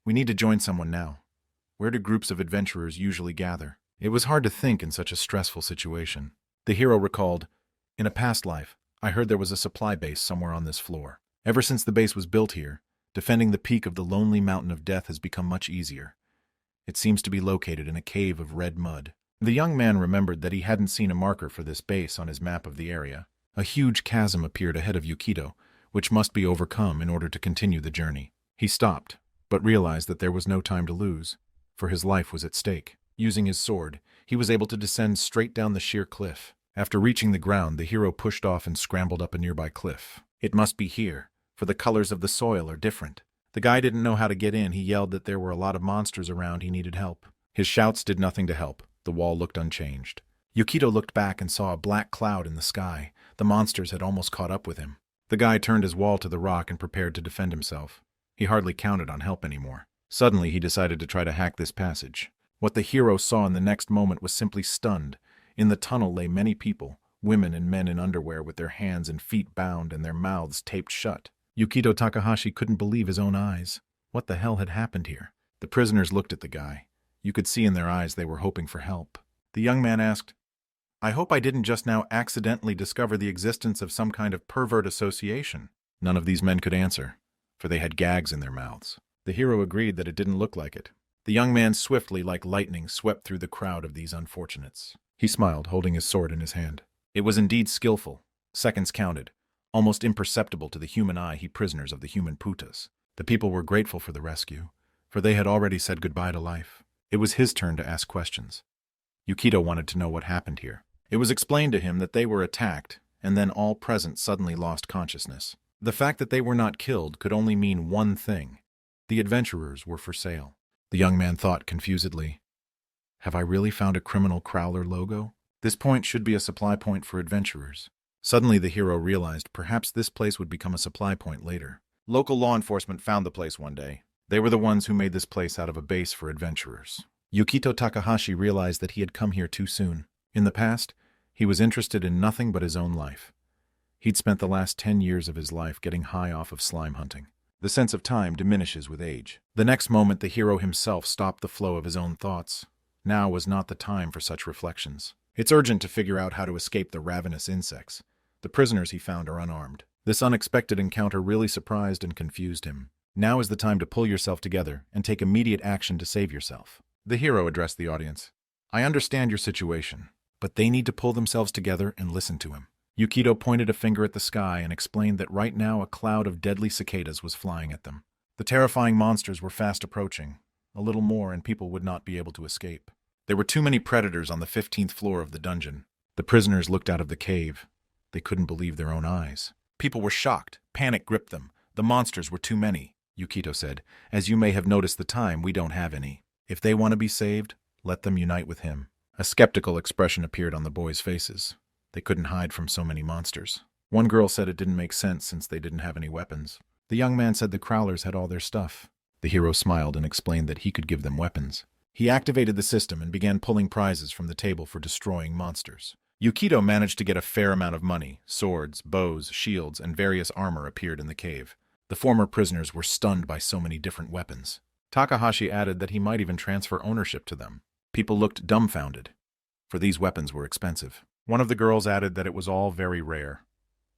"We need to join someone now. Where do groups of adventurers usually gather?" It was hard to think in such a stressful situation. The hero recalled, "In a past life, I heard there was a supply base somewhere on this floor. Ever since the base was built here, defending the peak of the lonely mountain of death has become much easier. It seems to be located in a cave of red mud." The young man remembered that he hadn't seen a marker for this base on his map of the area. A huge chasm appeared ahead of Yukito, which must be overcome in order to continue the journey. He stopped, but realized that there was no time to lose, for his life was at stake. Using his sword, he was able to descend straight down the sheer cliff. After reaching the ground, the hero pushed off and scrambled up a nearby cliff. It must be here, for the colors of the soil are different. The guy didn't know how to get in. He yelled that there were a lot of monsters around. He needed help. His shouts did nothing to help. The wall looked unchanged. Yukito looked back and saw a black cloud in the sky. The monsters had almost caught up with him. The guy turned his wall to the rock and prepared to defend himself. He hardly counted on help anymore. Suddenly, he decided to try to hack this passage. What the hero saw in the next moment was simply stunned. In the tunnel lay many people, women and men in underwear with their hands and feet bound and their mouths taped shut. Yukito Takahashi couldn't believe his own eyes. What the hell had happened here? The prisoners looked at the guy. You could see in their eyes they were hoping for help. The young man asked, "I hope I didn't just now accidentally discover the existence of some kind of pervert association." None of these men could answer, for they had gags in their mouths. The hero agreed that it didn't look like it. The young man swiftly, like lightning, swept through the crowd of these unfortunates. He smiled, holding his sword in his hand. It was indeed skillful. Seconds counted. Almost imperceptible to the human eye, he prisoners of the human putas. The people were grateful for the rescue, for they had already said goodbye to life. It was his turn to ask questions. Yukito wanted to know what happened here. It was explained to him that they were attacked, and then all present suddenly lost consciousness. The fact that they were not killed could only mean one thing. The adventurers were for sale. The young man thought confusedly, "Have I really found a criminal Crowler logo? This point should be a supply point for adventurers." Suddenly the hero realized perhaps this place would become a supply point later. Local law enforcement found the place one day. They were the ones who made this place out of a base for adventurers. Yukito Takahashi realized that he had come here too soon. In the past, he was interested in nothing but his own life. He'd spent the last 10 years of his life getting high off of slime hunting. The sense of time diminishes with age. The next moment, the hero himself stopped the flow of his own thoughts. Now was not the time for such reflections. It's urgent to figure out how to escape the ravenous insects. The prisoners he found are unarmed. This unexpected encounter really surprised and confused him. Now is the time to pull yourself together and take immediate action to save yourself. The hero addressed the audience. "I understand your situation, but they need to pull themselves together and listen to him." Yukito pointed a finger at the sky and explained that right now a cloud of deadly cicadas was flying at them. The terrifying monsters were fast approaching. A little more and people would not be able to escape. There were too many predators on the 15th floor of the dungeon. The prisoners looked out of the cave. They couldn't believe their own eyes. People were shocked. Panic gripped them. The monsters were too many. Yukito said, "As you may have noticed the time, we don't have any. If they want to be saved, let them unite with him." A skeptical expression appeared on the boys' faces. They couldn't hide from so many monsters. One girl said it didn't make sense since they didn't have any weapons. The young man said the Crowlers had all their stuff. The hero smiled and explained that he could give them weapons. He activated the system and began pulling prizes from the table for destroying monsters. Yukito managed to get a fair amount of money. Swords, bows, shields, and various armor appeared in the cave. The former prisoners were stunned by so many different weapons. Takahashi added that he might even transfer ownership to them. People looked dumbfounded, for these weapons were expensive. One of the girls added that it was all very rare.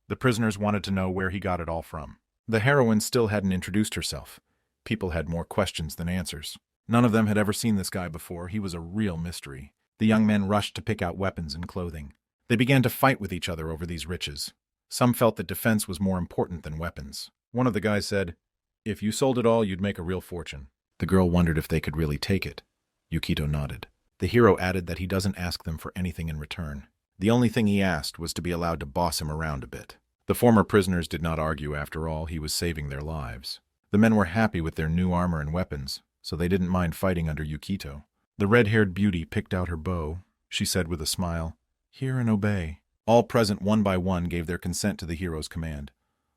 The prisoners wanted to know where he got it all from. The heroine still hadn't introduced herself. People had more questions than answers. None of them had ever seen this guy before. He was a real mystery. The young men rushed to pick out weapons and clothing. They began to fight with each other over these riches. Some felt that defense was more important than weapons. One of the guys said, "If you sold it all, you'd make a real fortune." The girl wondered if they could really take it. Yukito nodded. The hero added that he doesn't ask them for anything in return. The only thing he asked was to be allowed to boss him around a bit. The former prisoners did not argue. After all, he was saving their lives. The men were happy with their new armor and weapons, so they didn't mind fighting under Yukito. The red-haired beauty picked out her bow. She said with a smile, "Hear and obey." All present one by one gave their consent to the hero's command.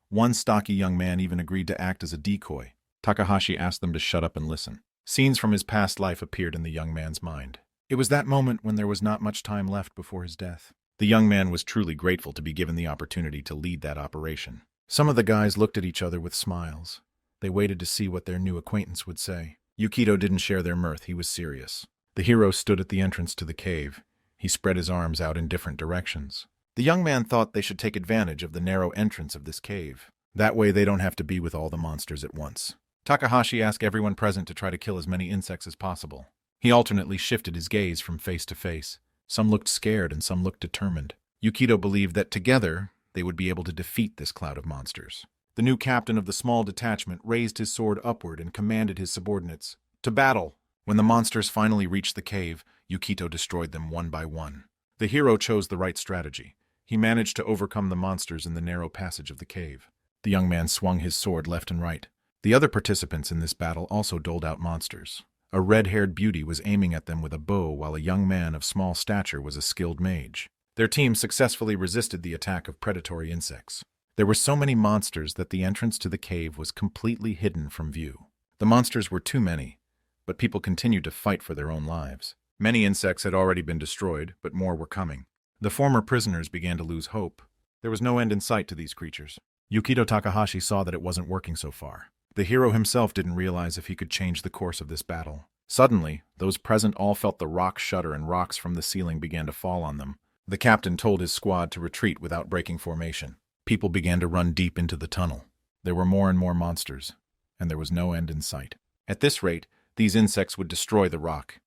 One stocky young man even agreed to act as a decoy. Takahashi asked them to shut up and listen. Scenes from his past life appeared in the young man's mind. It was that moment when there was not much time left before his death. The young man was truly grateful to be given the opportunity to lead that operation. Some of the guys looked at each other with smiles. They waited to see what their new acquaintance would say. Yukito didn't share their mirth, he was serious. The hero stood at the entrance to the cave. He spread his arms out in different directions. The young man thought they should take advantage of the narrow entrance of this cave. That way they don't have to be with all the monsters at once. Takahashi asked everyone present to try to kill as many insects as possible. He alternately shifted his gaze from face to face. Some looked scared and some looked determined. Yukito believed that together they would be able to defeat this cloud of monsters. The new captain of the small detachment raised his sword upward and commanded his subordinates, "To battle!" When the monsters finally reached the cave, Yukito destroyed them one by one. The hero chose the right strategy. He managed to overcome the monsters in the narrow passage of the cave. The young man swung his sword left and right. The other participants in this battle also doled out monsters. A red-haired beauty was aiming at them with a bow, while a young man of small stature was a skilled mage. Their team successfully resisted the attack of predatory insects. There were so many monsters that the entrance to the cave was completely hidden from view. The monsters were too many, but people continued to fight for their own lives. Many insects had already been destroyed, but more were coming. The former prisoners began to lose hope. There was no end in sight to these creatures. Yukito Takahashi saw that it wasn't working so far. The hero himself didn't realize if he could change the course of this battle. Suddenly, those present all felt the rocks shudder and rocks from the ceiling began to fall on them. The captain told his squad to retreat without breaking formation. People began to run deep into the tunnel. There were more and more monsters, and there was no end in sight. At this rate, these insects would destroy the rock.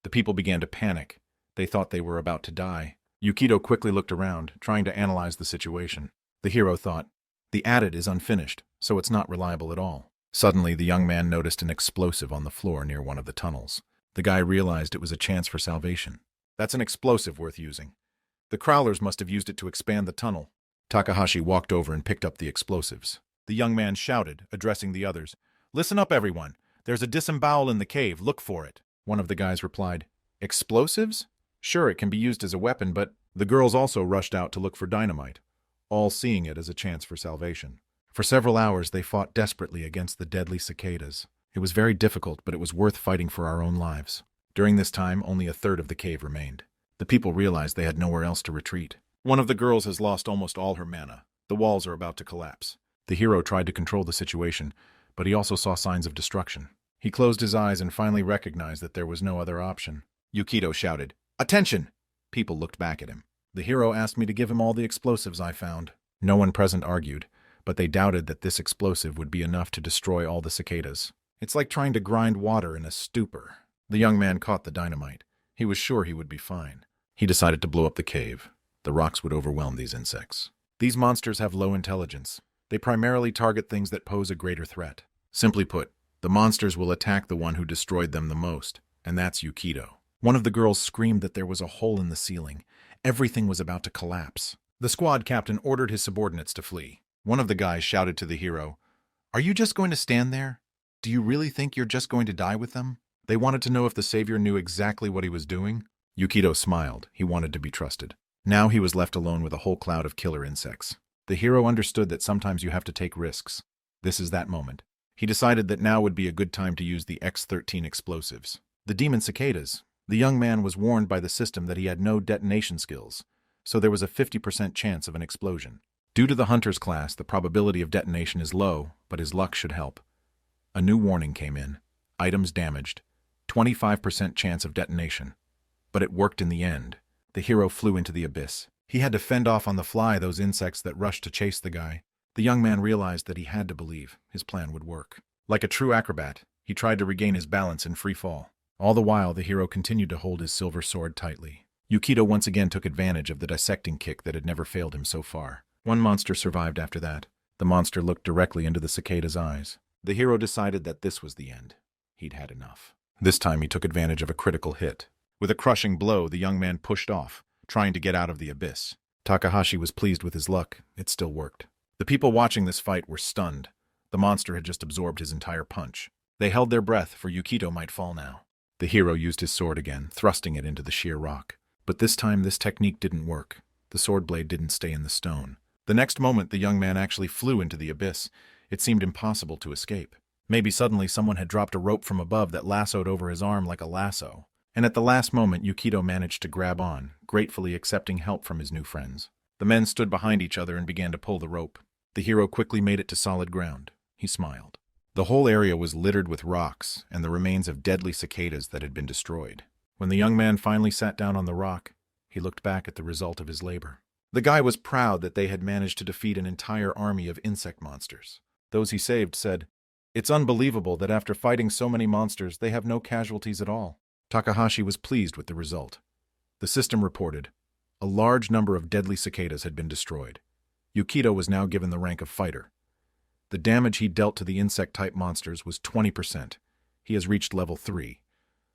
The people began to panic. They thought they were about to die. Yukito quickly looked around, trying to analyze the situation. The hero thought, "The adit is unfinished, so it's not reliable at all." Suddenly, the young man noticed an explosive on the floor near one of the tunnels. The guy realized it was a chance for salvation. "That's an explosive worth using. The crawlers must have used it to expand the tunnel." Takahashi walked over and picked up the explosives. The young man shouted, addressing the others, "Listen up, everyone. There's a disembowel in the cave. Look for it." One of the guys replied, "Explosives? Sure, it can be used as a weapon, but..." The girls also rushed out to look for dynamite, all seeing it as a chance for salvation. For several hours, they fought desperately against the deadly cicadas. It was very difficult, but it was worth fighting for our own lives. During this time, only a third of the cave remained. The people realized they had nowhere else to retreat. One of the girls has lost almost all her mana. The walls are about to collapse. The hero tried to control the situation, but he also saw signs of destruction. He closed his eyes and finally recognized that there was no other option. Yukito shouted, "Attention!" People looked back at him. "The hero asked me to give him all the explosives I found." No one present argued, but they doubted that this explosive would be enough to destroy all the cicadas. It's like trying to grind water in a stupor. The young man caught the dynamite. He was sure he would be fine. He decided to blow up the cave. The rocks would overwhelm these insects. These monsters have low intelligence. They primarily target things that pose a greater threat. Simply put, the monsters will attack the one who destroyed them the most, and that's Yukito. One of the girls screamed that there was a hole in the ceiling. Everything was about to collapse. The squad captain ordered his subordinates to flee. One of the guys shouted to the hero, "Are you just going to stand there? Do you really think you're just going to die with them?" They wanted to know if the savior knew exactly what he was doing. Yukito smiled. He wanted to be trusted. Now he was left alone with a whole cloud of killer insects. The hero understood that sometimes you have to take risks. This is that moment. He decided that now would be a good time to use the X-13 explosives. The demon cicadas. The young man was warned by the system that he had no detonation skills, so there was a 50% chance of an explosion. Due to the hunter's class, the probability of detonation is low, but his luck should help. A new warning came in. Items damaged. 25% chance of detonation. But it worked in the end. The hero flew into the abyss. He had to fend off on the fly those insects that rushed to chase the guy. The young man realized that he had to believe his plan would work. Like a true acrobat, he tried to regain his balance in free fall. All the while, the hero continued to hold his silver sword tightly. Yukito once again took advantage of the dissecting kick that had never failed him so far. One monster survived after that. The monster looked directly into the cicada's eyes. The hero decided that this was the end. He'd had enough. This time he took advantage of a critical hit. With a crushing blow, the young man pushed off, trying to get out of the abyss. Takahashi was pleased with his luck. It still worked. The people watching this fight were stunned. The monster had just absorbed his entire punch. They held their breath, for Yukito might fall now. The hero used his sword again, thrusting it into the sheer rock. But this time this technique didn't work. The sword blade didn't stay in the stone. The next moment, the young man actually flew into the abyss. It seemed impossible to escape. Maybe suddenly someone had dropped a rope from above that lassoed over his arm like a lasso. And at the last moment, Yukito managed to grab on, gratefully accepting help from his new friends. The men stood behind each other and began to pull the rope. The hero quickly made it to solid ground. He smiled. The whole area was littered with rocks and the remains of deadly cicadas that had been destroyed. When the young man finally sat down on the rock, he looked back at the result of his labor. The guy was proud that they had managed to defeat an entire army of insect monsters. Those he saved said, "It's unbelievable that after fighting so many monsters, they have no casualties at all." Takahashi was pleased with the result. The system reported, a large number of deadly cicadas had been destroyed. Yukito was now given the rank of fighter. The damage he dealt to the insect-type monsters was 20%. He has reached level 3.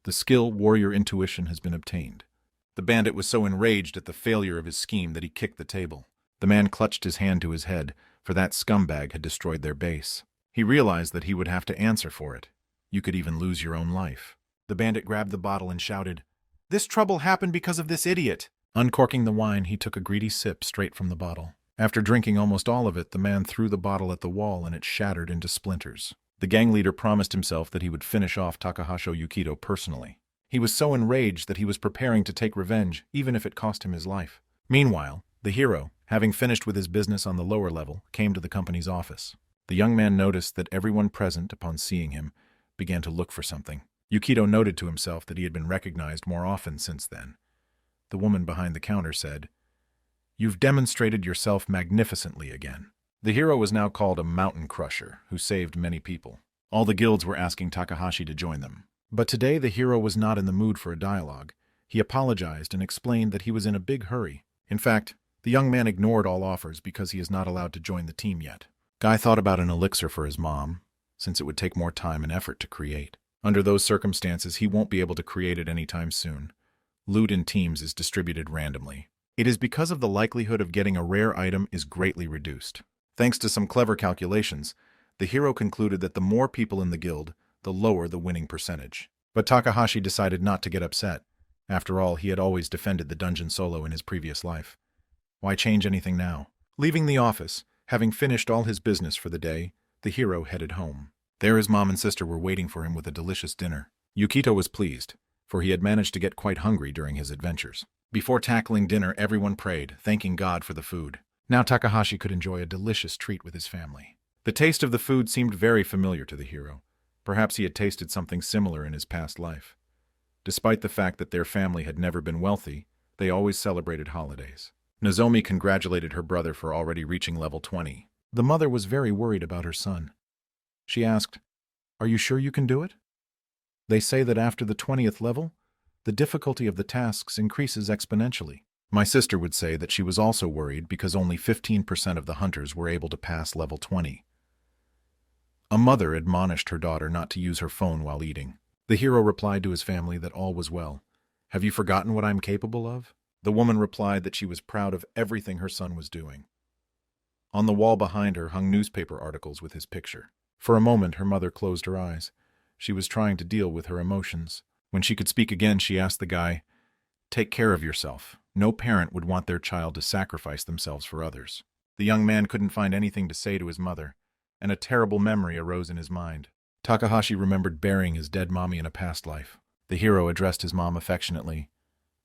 The skill Warrior Intuition has been obtained. The bandit was so enraged at the failure of his scheme that he kicked the table. The man clutched his hand to his head, for that scumbag had destroyed their base. He realized that he would have to answer for it. You could even lose your own life. The bandit grabbed the bottle and shouted, "This trouble happened because of this idiot!" Uncorking the wine, he took a greedy sip straight from the bottle. After drinking almost all of it, the man threw the bottle at the wall and it shattered into splinters. The gang leader promised himself that he would finish off Takahashi Yukito personally. He was so enraged that he was preparing to take revenge, even if it cost him his life. Meanwhile, the hero, having finished with his business on the lower level, came to the company's office. The young man noticed that everyone present, upon seeing him, began to look for something. Yukito noted to himself that he had been recognized more often since then. The woman behind the counter said, "You've demonstrated yourself magnificently again." The hero was now called a mountain crusher, who saved many people. All the guilds were asking Takahashi to join them. But today the hero was not in the mood for a dialogue. He apologized and explained that he was in a big hurry. In fact, the young man ignored all offers because he is not allowed to join the team yet. Guy thought about an elixir for his mom, since it would take more time and effort to create. Under those circumstances, he won't be able to create it anytime soon. Loot in teams is distributed randomly. It is because of the likelihood of getting a rare item is greatly reduced. Thanks to some clever calculations, the hero concluded that the more people in the guild, the lower the winning percentage. But Takahashi decided not to get upset. After all, he had always defended the dungeon solo in his previous life. Why change anything now? Leaving the office, having finished all his business for the day, the hero headed home. There his mom and sister were waiting for him with a delicious dinner. Yukito was pleased, for he had managed to get quite hungry during his adventures. Before tackling dinner, everyone prayed, thanking God for the food. Now Takahashi could enjoy a delicious treat with his family. The taste of the food seemed very familiar to the hero. Perhaps he had tasted something similar in his past life. Despite the fact that their family had never been wealthy, they always celebrated holidays. Nozomi congratulated her brother for already reaching level 20. The mother was very worried about her son. She asked, "Are you sure you can do it?" "They say that after the 20th level, the difficulty of the tasks increases exponentially." My sister would say that she was also worried because only 15% of the hunters were able to pass level 20. A mother admonished her daughter not to use her phone while eating. The hero replied to his family that all was well. "Have you forgotten what I'm capable of?" The woman replied that she was proud of everything her son was doing. On the wall behind her hung newspaper articles with his picture. For a moment, her mother closed her eyes. She was trying to deal with her emotions. When she could speak again, she asked the guy, "Take care of yourself. No parent would want their child to sacrifice themselves for others." The young man couldn't find anything to say to his mother, and a terrible memory arose in his mind. Takahashi remembered burying his dead mommy in a past life. The hero addressed his mom affectionately.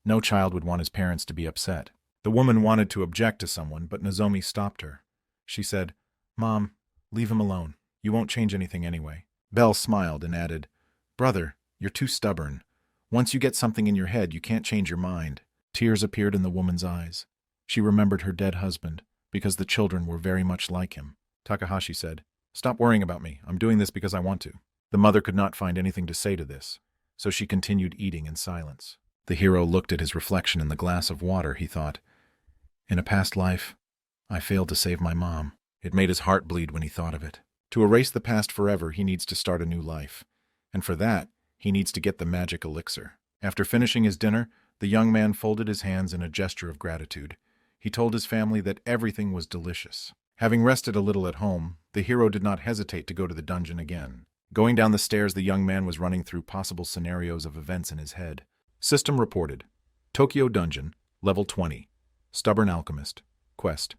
No child would want his parents to be upset. The woman wanted to object to someone, but Nozomi stopped her. She said, "Mom, leave him alone. You won't change anything anyway." Belle smiled and added, "Brother, you're too stubborn. Once you get something in your head, you can't change your mind." Tears appeared in the woman's eyes. She remembered her dead husband, because the children were very much like him. Takahashi said, "Stop worrying about me. I'm doing this because I want to." The mother could not find anything to say to this, so she continued eating in silence. The hero looked at his reflection in the glass of water. He thought, "In a past life, I failed to save my mom." It made his heart bleed when he thought of it. To erase the past forever, he needs to start a new life. And for that, he needs to get the magic elixir. After finishing his dinner, the young man folded his hands in a gesture of gratitude. He told his family that everything was delicious. Having rested a little at home, the hero did not hesitate to go to the dungeon again. Going down the stairs, the young man was running through possible scenarios of events in his head. System reported. Tokyo Dungeon, level 20. Stubborn Alchemist. Quest.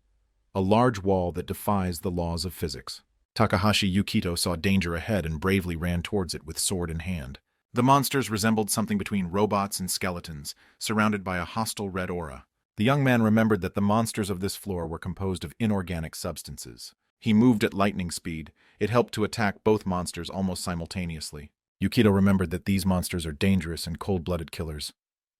A large wall that defies the laws of physics. Takahashi Yukito saw danger ahead and bravely ran towards it with sword in hand. The monsters resembled something between robots and skeletons, surrounded by a hostile red aura. The young man remembered that the monsters of this floor were composed of inorganic substances. He moved at lightning speed. It helped to attack both monsters almost simultaneously. Yukito remembered that these monsters are dangerous and cold-blooded killers.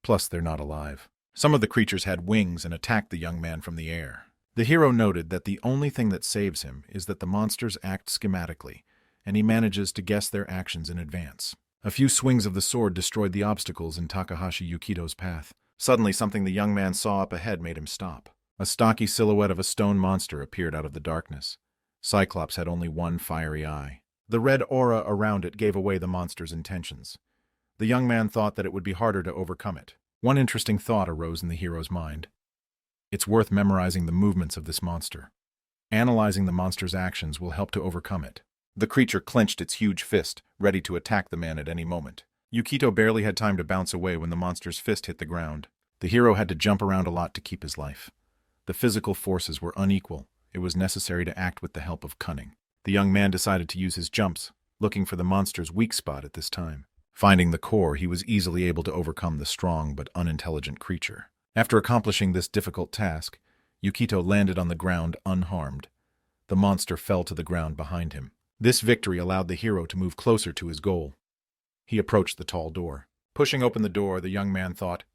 Plus, they're not alive. Some of the creatures had wings and attacked the young man from the air. The hero noted that the only thing that saves him is that the monsters act schematically, and he manages to guess their actions in advance. A few swings of the sword destroyed the obstacles in Takahashi Yukito's path. Suddenly, something the young man saw up ahead made him stop. A stocky silhouette of a stone monster appeared out of the darkness. Cyclops had only one fiery eye. The red aura around it gave away the monster's intentions. The young man thought that it would be harder to overcome it. One interesting thought arose in the hero's mind. It's worth memorizing the movements of this monster. Analyzing the monster's actions will help to overcome it. The creature clenched its huge fist, ready to attack the man at any moment. Yukito barely had time to bounce away when the monster's fist hit the ground. The hero had to jump around a lot to keep his life. The physical forces were unequal. It was necessary to act with the help of cunning. The young man decided to use his jumps, looking for the monster's weak spot at this time. Finding the core, he was easily able to overcome the strong but unintelligent creature. After accomplishing this difficult task, Yukito landed on the ground unharmed. The monster fell to the ground behind him. This victory allowed the hero to move closer to his goal. He approached the tall door. Pushing open the door, the young man thought,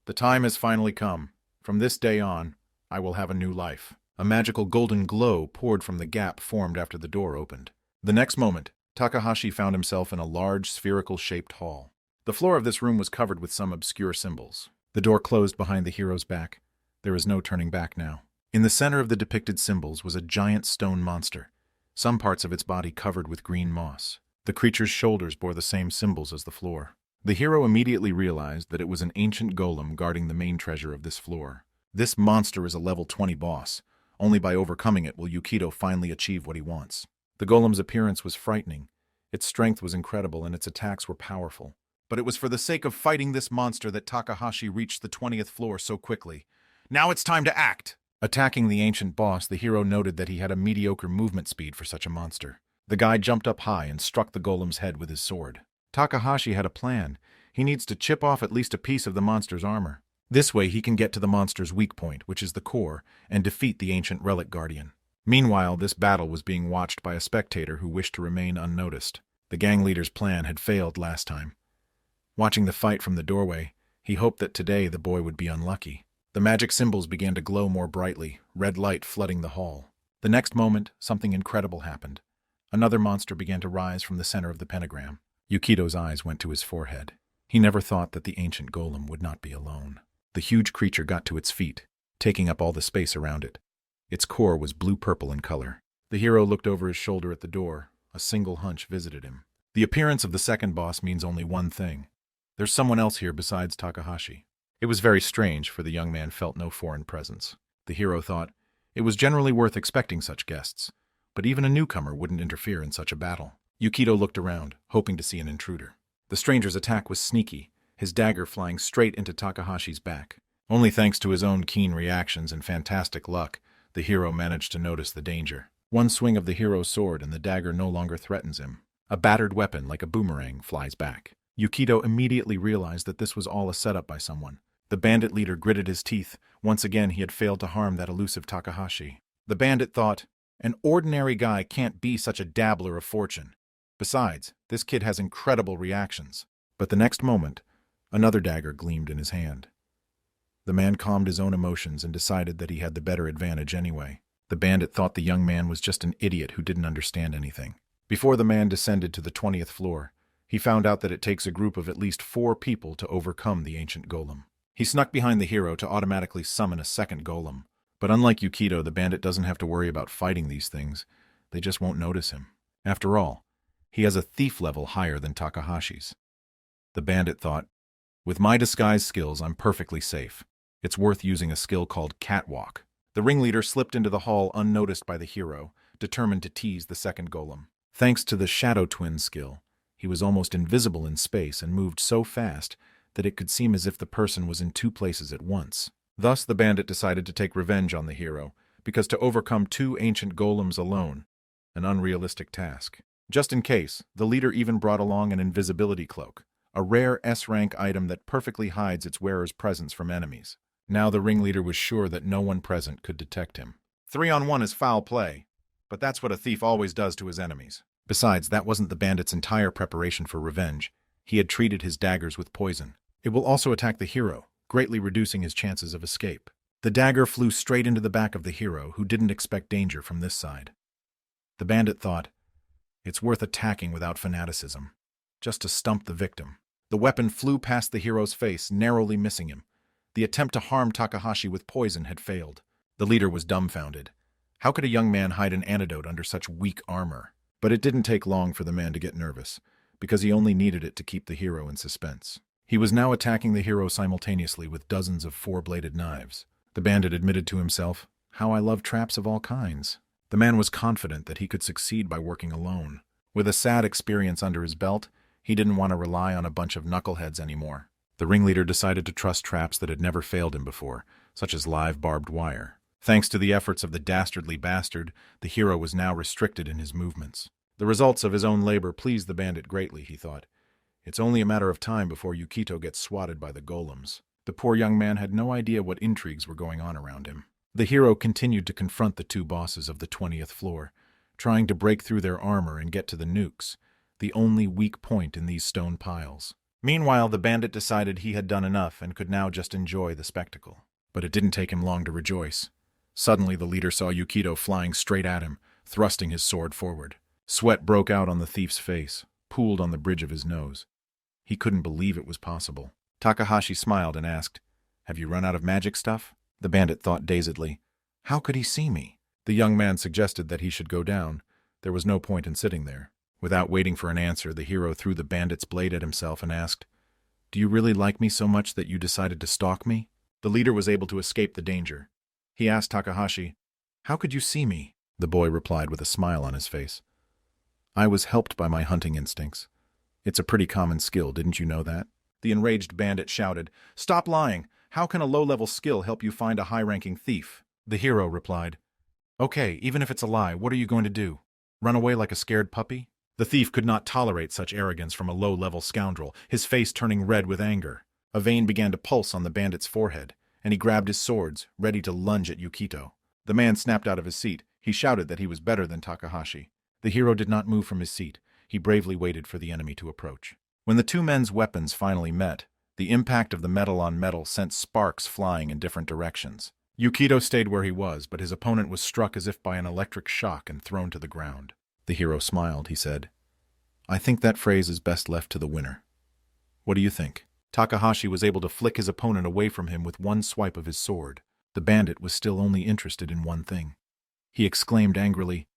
"The time has finally come. From this day on, I will have a new life." A magical golden glow poured from the gap formed after the door opened. The next moment, Takahashi found himself in a large, spherical-shaped hall. The floor of this room was covered with some obscure symbols. The door closed behind the hero's back. There is no turning back now. In the center of the depicted symbols was a giant stone monster, some parts of its body covered with green moss. The creature's shoulders bore the same symbols as the floor. The hero immediately realized that it was an ancient golem guarding the main treasure of this floor. This monster is a level 20 boss. Only by overcoming it will Yukito finally achieve what he wants. The golem's appearance was frightening. Its strength was incredible and its attacks were powerful. But it was for the sake of fighting this monster that Takahashi reached the 20th floor so quickly. Now it's time to act! Attacking the ancient boss, the hero noted that he had a mediocre movement speed for such a monster. The guy jumped up high and struck the golem's head with his sword. Takahashi had a plan. He needs to chip off at least a piece of the monster's armor. This way he can get to the monster's weak point, which is the core, and defeat the ancient relic guardian. Meanwhile, this battle was being watched by a spectator who wished to remain unnoticed. The gang leader's plan had failed last time. Watching the fight from the doorway, he hoped that today the boy would be unlucky. The magic symbols began to glow more brightly, red light flooding the hall. The next moment, something incredible happened. Another monster began to rise from the center of the pentagram. Yukito's eyes went to his forehead. He never thought that the ancient golem would not be alone. The huge creature got to its feet, taking up all the space around it. Its core was blue-purple in color. The hero looked over his shoulder at the door. A single hunch visited him. The appearance of the second boss means only one thing. There's someone else here besides Takahashi. It was very strange, for the young man felt no foreign presence. The hero thought, it was generally worth expecting such guests, but even a newcomer wouldn't interfere in such a battle. Yukito looked around, hoping to see an intruder. The stranger's attack was sneaky, his dagger flying straight into Takahashi's back. Only thanks to his own keen reactions and fantastic luck, the hero managed to notice the danger. One swing of the hero's sword and the dagger no longer threatens him. A battered weapon, like a boomerang, flies back. Yukito immediately realized that this was all a setup by someone. The bandit leader gritted his teeth. Once again, he had failed to harm that elusive Takahashi. The bandit thought, an ordinary guy can't be such a dabbler of fortune. Besides, this kid has incredible reactions. But the next moment, another dagger gleamed in his hand. The man calmed his own emotions and decided that he had the better advantage anyway. The bandit thought the young man was just an idiot who didn't understand anything. Before the man descended to the 20th floor, he found out that it takes a group of at least 4 people to overcome the ancient golem. He snuck behind the hero to automatically summon a second golem. But unlike Yukito, the bandit doesn't have to worry about fighting these things. They just won't notice him. After all, he has a thief level higher than Takahashi's. The bandit thought, with my disguise skills, I'm perfectly safe. It's worth using a skill called catwalk. The ringleader slipped into the hall unnoticed by the hero, determined to tease the second golem. Thanks to the shadow twin skill, he was almost invisible in space and moved so fast that it could seem as if the person was in 2 places at once. Thus, the bandit decided to take revenge on the hero, because to overcome 2 ancient golems alone an unrealistic task. Just in case, the leader even brought along an invisibility cloak, a rare S-rank item that perfectly hides its wearer's presence from enemies. Now the ringleader was sure that no one present could detect him. 3-on-1 is foul play, but that's what a thief always does to his enemies. Besides, that wasn't the bandit's entire preparation for revenge. He had treated his daggers with poison. It will also attack the hero, greatly reducing his chances of escape. The dagger flew straight into the back of the hero, who didn't expect danger from this side. The bandit thought, it's worth attacking without fanaticism, just to stump the victim. The weapon flew past the hero's face, narrowly missing him. The attempt to harm Takahashi with poison had failed. The leader was dumbfounded. How could a young man hide an antidote under such weak armor? But it didn't take long for the man to get nervous, because he only needed it to keep the hero in suspense. He was now attacking the hero simultaneously with dozens of four-bladed knives. The bandit admitted to himself, "How I love traps of all kinds." The man was confident that he could succeed by working alone. With a sad experience under his belt, he didn't want to rely on a bunch of knuckleheads anymore. The ringleader decided to trust traps that had never failed him before, such as live barbed wire. Thanks to the efforts of the dastardly bastard, the hero was now restricted in his movements. The results of his own labor pleased the bandit greatly, he thought. It's only a matter of time before Yukito gets swatted by the golems. The poor young man had no idea what intrigues were going on around him. The hero continued to confront the two bosses of the 20th floor, trying to break through their armor and get to the nukes, the only weak point in these stone piles. Meanwhile, the bandit decided he had done enough and could now just enjoy the spectacle. But it didn't take him long to rejoice. Suddenly, the leader saw Yukito flying straight at him, thrusting his sword forward. Sweat broke out on the thief's face, pooled on the bridge of his nose. He couldn't believe it was possible. Takahashi smiled and asked, "Have you run out of magic stuff?" The bandit thought dazedly, "How could he see me?" The young man suggested that he should go down. There was no point in sitting there. Without waiting for an answer, the hero threw the bandit's blade at himself and asked, "Do you really like me so much that you decided to stalk me?" The leader was able to escape the danger. He asked Takahashi, "How could you see me?" The boy replied with a smile on his face, "I was helped by my hunting instincts. It's a pretty common skill, didn't you know that?" The enraged bandit shouted, "Stop lying! How can a low-level skill help you find a high-ranking thief?" The hero replied, "Okay, even if it's a lie, what are you going to do? Run away like a scared puppy?" The thief could not tolerate such arrogance from a low-level scoundrel, his face turning red with anger. A vein began to pulse on the bandit's forehead, and he grabbed his swords, ready to lunge at Yukito. The man snapped out of his seat. He shouted that he was better than Takahashi. The hero did not move from his seat. He bravely waited for the enemy to approach. When the two men's weapons finally met, the impact of the metal on metal sent sparks flying in different directions. Yukito stayed where he was, but his opponent was struck as if by an electric shock and thrown to the ground. The hero smiled. He said, "I think that phrase is best left to the winner. What do you think?" Takahashi was able to flick his opponent away from him with one swipe of his sword. The bandit was still only interested in one thing. He exclaimed angrily,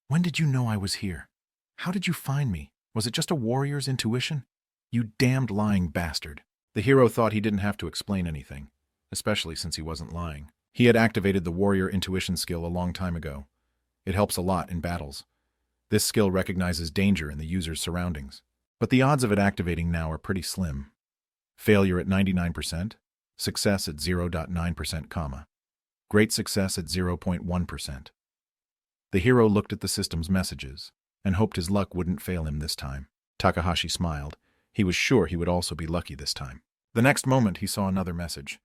"When did you know I was here? How did you find me? Was it just a warrior's intuition? You damned lying bastard." The hero thought he didn't have to explain anything, especially since he wasn't lying. He had activated the warrior intuition skill a long time ago. It helps a lot in battles. This skill recognizes danger in the user's surroundings, but the odds of it activating now are pretty slim. Failure at 99%, success at 0.9%, great success at 0.1%. The hero looked at the system's messages and hoped his luck wouldn't fail him this time. Takahashi smiled. He was sure he would also be lucky this time. The next moment he saw another message.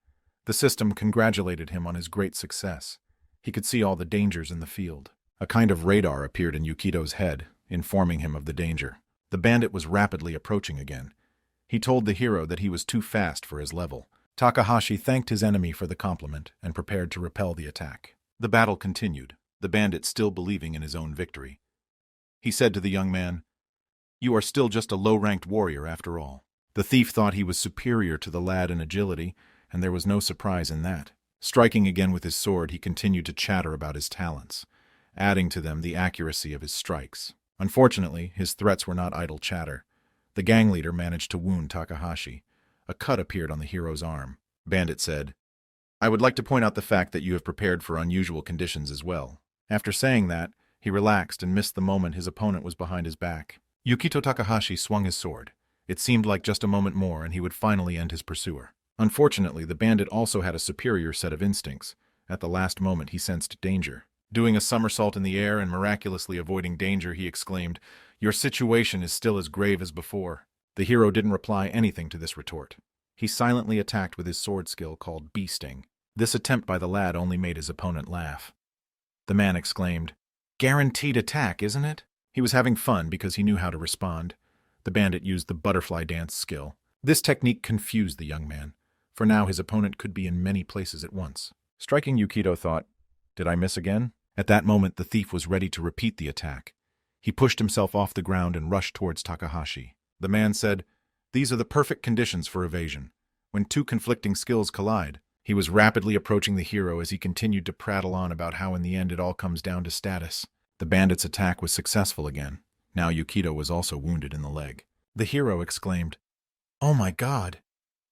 The system congratulated him on his great success. He could see all the dangers in the field. A kind of radar appeared in Yukito's head, informing him of the danger. The bandit was rapidly approaching again. He told the hero that he was too fast for his level. Takahashi thanked his enemy for the compliment and prepared to repel the attack. The battle continued, the bandit still believing in his own victory. He said to the young man, "You are still just a low-ranked warrior after all." The thief thought he was superior to the lad in agility, and there was no surprise in that. Striking again with his sword, he continued to chatter about his talents, adding to them the accuracy of his strikes. Unfortunately, his threats were not idle chatter. The gang leader managed to wound Takahashi. A cut appeared on the hero's arm. Bandit said, "I would like to point out the fact that you have prepared for unusual conditions as well." After saying that, he relaxed and missed the moment his opponent was behind his back. Yukito Takahashi swung his sword. It seemed like just a moment more and he would finally end his pursuer. Unfortunately, the bandit also had a superior set of instincts. At the last moment, he sensed danger. Doing a somersault in the air and miraculously avoiding danger, he exclaimed, "Your situation is still as grave as before." The hero didn't reply anything to this retort. He silently attacked with his sword skill called bee sting. This attempt by the lad only made his opponent laugh. The man exclaimed, "Guaranteed attack, isn't it?" He was having fun because he knew how to respond. The bandit used the butterfly dance skill. This technique confused the young man, for now his opponent could be in many places at once. Striking Yukito thought, "Did I miss again?" At that moment, the thief was ready to repeat the attack. He pushed himself off the ground and rushed towards Takahashi. The man said, "These are the perfect conditions for evasion. When two conflicting skills collide." He was rapidly approaching the hero as he continued to prattle on about how in the end it all comes down to status. The bandit's attack was successful again. Now Yukito was also wounded in the leg. The hero exclaimed, "Oh my God!"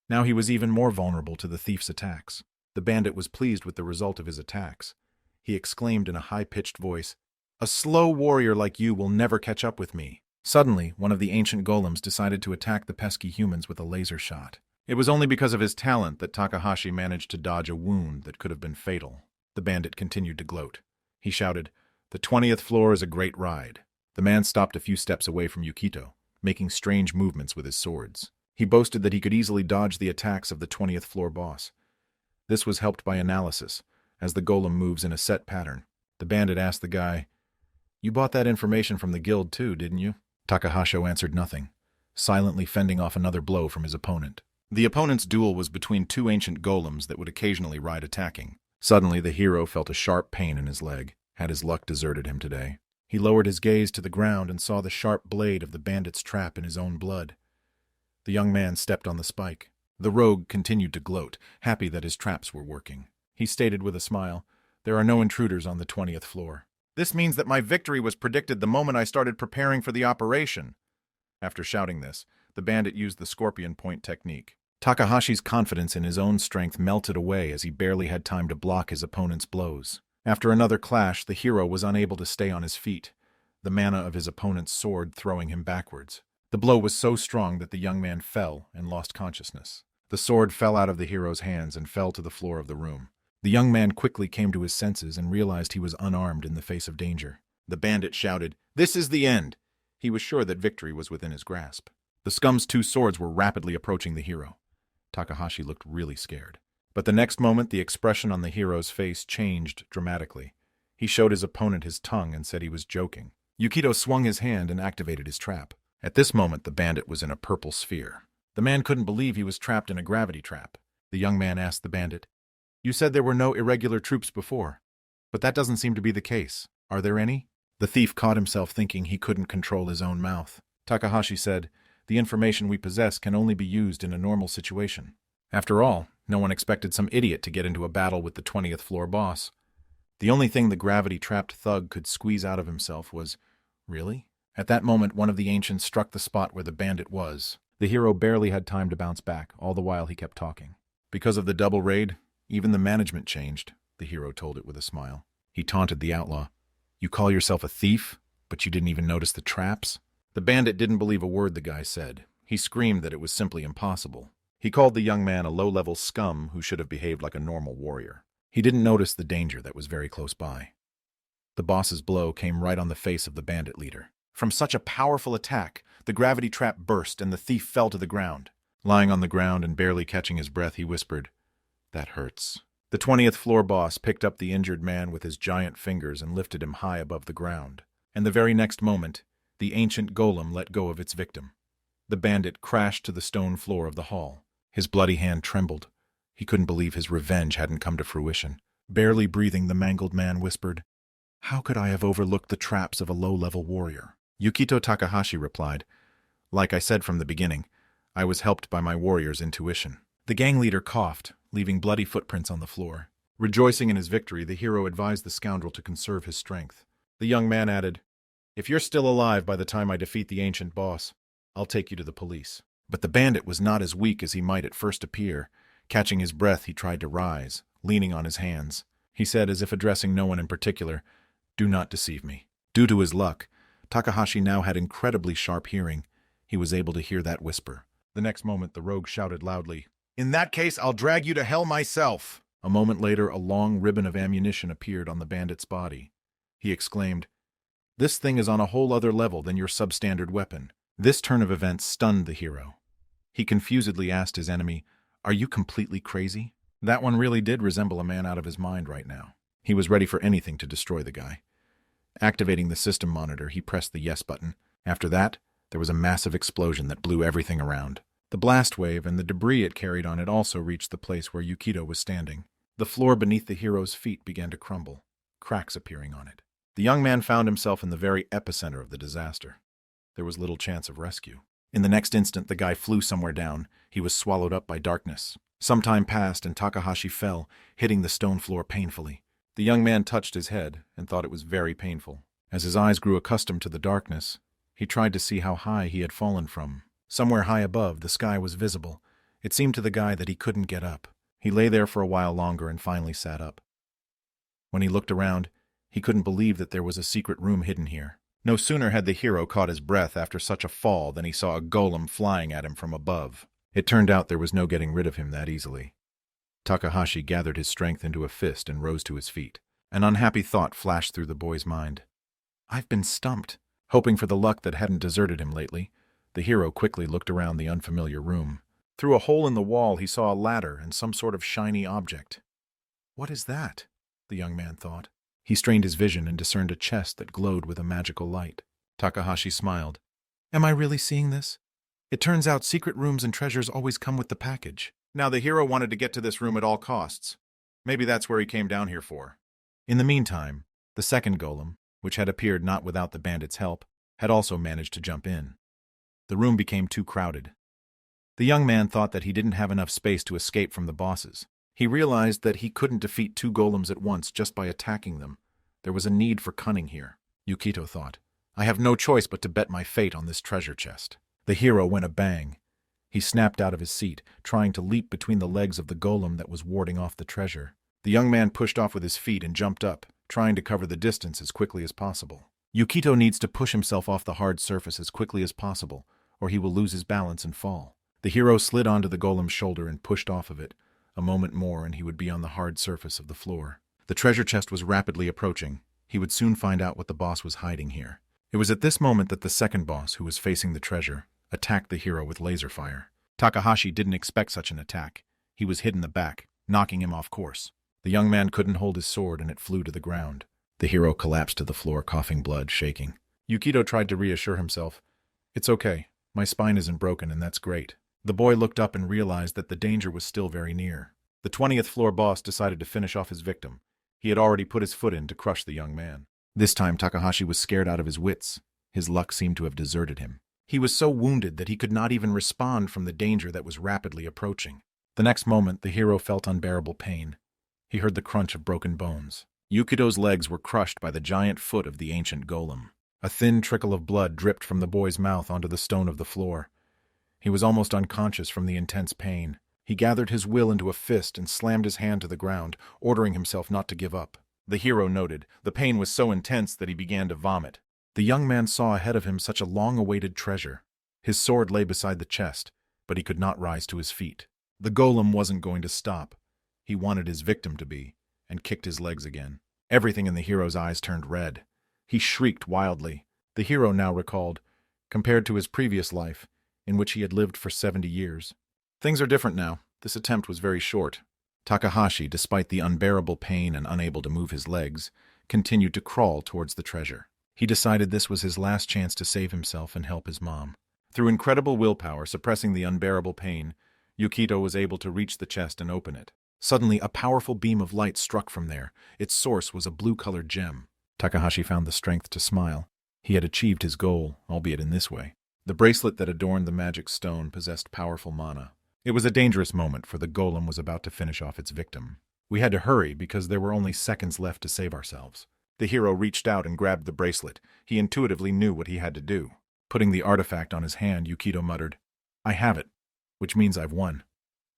Now he was even more vulnerable to the thief's attacks. The bandit was pleased with the result of his attacks. He exclaimed in a high-pitched voice, "A slow warrior like you will never catch up with me." Suddenly, one of the ancient golems decided to attack the pesky humans with a laser shot. It was only because of his talent that Takahashi managed to dodge a wound that could have been fatal. The bandit continued to gloat. He shouted, "The 20th floor is a great ride." The man stopped a few steps away from Yukito, making strange movements with his swords. He boasted that he could easily dodge the attacks of the 20th floor boss. This was helped by analysis, as the golem moves in a set pattern. The bandit asked the guy, "You bought that information from the guild too, didn't you?" Takahashi answered nothing, silently fending off another blow from his opponent. The opponent's duel was between two ancient golems that would occasionally ride attacking. Suddenly, the hero felt a sharp pain in his leg. Had his luck deserted him today? He lowered his gaze to the ground and saw the sharp blade of the bandit's trap in his own blood. The young man stepped on the spike. The rogue continued to gloat, happy that his traps were working. He stated with a smile, "There are no intruders on the 20th floor. This means that my victory was predicted the moment I started preparing for the operation." After shouting this, the bandit used the scorpion point technique. Takahashi's confidence in his own strength melted away as he barely had time to block his opponent's blows. After another clash, the hero was unable to stay on his feet, the mana of his opponent's sword throwing him backwards. The blow was so strong that the young man fell and lost consciousness. The sword fell out of the hero's hands and fell to the floor of the room. The young man quickly came to his senses and realized he was unarmed in the face of danger. The bandit shouted, "This is the end!" He was sure that victory was within his grasp. The scum's two swords were rapidly approaching the hero. Takahashi looked really scared. But the next moment, the expression on the hero's face changed dramatically. He showed his opponent his tongue and said he was joking. Yukito swung his hand and activated his trap. At this moment, the bandit was in a purple sphere. The man couldn't believe he was trapped in a gravity trap. The young man asked the bandit, "You said there were no irregular troops before, but that doesn't seem to be the case. Are there any?" The thief caught himself thinking he couldn't control his own mouth. Takahashi said, "The information we possess can only be used in a normal situation." After all, no one expected some idiot to get into a battle with the 20th floor boss. The only thing the gravity-trapped thug could squeeze out of himself was, "Really?" At that moment, one of the ancients struck the spot where the bandit was. The hero barely had time to bounce back, all the while he kept talking. Because of the double raid, even the management changed, the hero told it with a smile. He taunted the outlaw. "You call yourself a thief, but you didn't even notice the traps?" The bandit didn't believe a word the guy said. He screamed that it was simply impossible. He called the young man a low-level scum who should have behaved like a normal warrior. He didn't notice the danger that was very close by. The boss's blow came right on the face of the bandit leader. From such a powerful attack, the gravity trap burst and the thief fell to the ground. Lying on the ground and barely catching his breath, he whispered, "That hurts." The 20th floor boss picked up the injured man with his giant fingers and lifted him high above the ground. And the very next moment, the ancient golem let go of its victim. The bandit crashed to the stone floor of the hall. His bloody hand trembled. He couldn't believe his revenge hadn't come to fruition. Barely breathing, the mangled man whispered, "How could I have overlooked the traps of a low-level warrior?" Yukito Takahashi replied, "Like I said from the beginning, I was helped by my warrior's intuition." The gang leader coughed, leaving bloody footprints on the floor. Rejoicing in his victory, the hero advised the scoundrel to conserve his strength. The young man added, "If you're still alive by the time I defeat the ancient boss, I'll take you to the police." But the bandit was not as weak as he might at first appear. Catching his breath, he tried to rise, leaning on his hands. He said, as if addressing no one in particular, "Do not deceive me." Due to his luck, Takahashi now had incredibly sharp hearing. He was able to hear that whisper. The next moment, the rogue shouted loudly, "In that case, I'll drag you to hell myself." A moment later, a long ribbon of ammunition appeared on the bandit's body. He exclaimed, "This thing is on a whole other level than your substandard weapon." This turn of events stunned the hero. He confusedly asked his enemy, "Are you completely crazy?" That one really did resemble a man out of his mind right now. He was ready for anything to destroy the guy. Activating the system monitor, he pressed the yes button. After that, there was a massive explosion that blew everything around. The blast wave and the debris it carried on it also reached the place where Yukito was standing. The floor beneath the hero's feet began to crumble, cracks appearing on it. The young man found himself in the very epicenter of the disaster. There was little chance of rescue. In the next instant, the guy flew somewhere down. He was swallowed up by darkness. Some time passed, and Takahashi fell, hitting the stone floor painfully. The young man touched his head and thought it was very painful. As his eyes grew accustomed to the darkness, he tried to see how high he had fallen from. Somewhere high above, the sky was visible. It seemed to the guy that he couldn't get up. He lay there for a while longer and finally sat up. When he looked around, he couldn't believe that there was a secret room hidden here. No sooner had the hero caught his breath after such a fall than he saw a golem flying at him from above. It turned out there was no getting rid of him that easily. Takahashi gathered his strength into a fist and rose to his feet. An unhappy thought flashed through the boy's mind. "I've been stumped." Hoping for the luck that hadn't deserted him lately, the hero quickly looked around the unfamiliar room. Through a hole in the wall, he saw a ladder and some sort of shiny object. "What is that?" the young man thought. He strained his vision and discerned a chest that glowed with a magical light. Takahashi smiled. "Am I really seeing this? It turns out secret rooms and treasures always come with the package." Now the hero wanted to get to this room at all costs. Maybe that's where he came down here for. In the meantime, the second golem, which had appeared not without the bandit's help, had also managed to jump in. The room became too crowded. The young man thought that he didn't have enough space to escape from the bosses. He realized that he couldn't defeat two golems at once just by attacking them. There was a need for cunning here. Yukito thought, "I have no choice but to bet my fate on this treasure chest." The hero went a bang. He snapped out of his seat, trying to leap between the legs of the golem that was warding off the treasure. The young man pushed off with his feet and jumped up, trying to cover the distance as quickly as possible. Yukito needs to push himself off the hard surface as quickly as possible, or he will lose his balance and fall. The hero slid onto the golem's shoulder and pushed off of it. A moment more and he would be on the hard surface of the floor. The treasure chest was rapidly approaching. He would soon find out what the boss was hiding here. It was at this moment that the second boss, who was facing the treasure, attacked the hero with laser fire. Takahashi didn't expect such an attack. He was hit in the back, knocking him off course. The young man couldn't hold his sword and it flew to the ground. The hero collapsed to the floor, coughing blood, shaking. Yukito tried to reassure himself. "It's okay. My spine isn't broken and that's great." The boy looked up and realized that the danger was still very near. The 20th floor boss decided to finish off his victim. He had already put his foot in to crush the young man. This time Takahashi was scared out of his wits. His luck seemed to have deserted him. He was so wounded that he could not even respond from the danger that was rapidly approaching. The next moment, the hero felt unbearable pain. He heard the crunch of broken bones. Yukito's legs were crushed by the giant foot of the ancient golem. A thin trickle of blood dripped from the boy's mouth onto the stone of the floor. He was almost unconscious from the intense pain. He gathered his will into a fist and slammed his hand to the ground, ordering himself not to give up. The hero noted. The pain was so intense that he began to vomit. The young man saw ahead of him such a long-awaited treasure. His sword lay beside the chest, but he could not rise to his feet. The golem wasn't going to stop. He wanted his victim to be, and kicked his legs again. Everything in the hero's eyes turned red. He shrieked wildly. The hero now recalled, compared to his previous life, in which he had lived for 70 years. Things are different now. This attempt was very short. Takahashi, despite the unbearable pain and unable to move his legs, continued to crawl towards the treasure. He decided this was his last chance to save himself and help his mom. Through incredible willpower, suppressing the unbearable pain, Yukito was able to reach the chest and open it. Suddenly, a powerful beam of light struck from there. Its source was a blue-colored gem. Takahashi found the strength to smile. He had achieved his goal, albeit in this way. The bracelet that adorned the magic stone possessed powerful mana. It was a dangerous moment, for the golem was about to finish off its victim. We had to hurry because there were only seconds left to save ourselves. The hero reached out and grabbed the bracelet. He intuitively knew what he had to do. Putting the artifact on his hand, Yukito muttered, "I have it, which means I've won.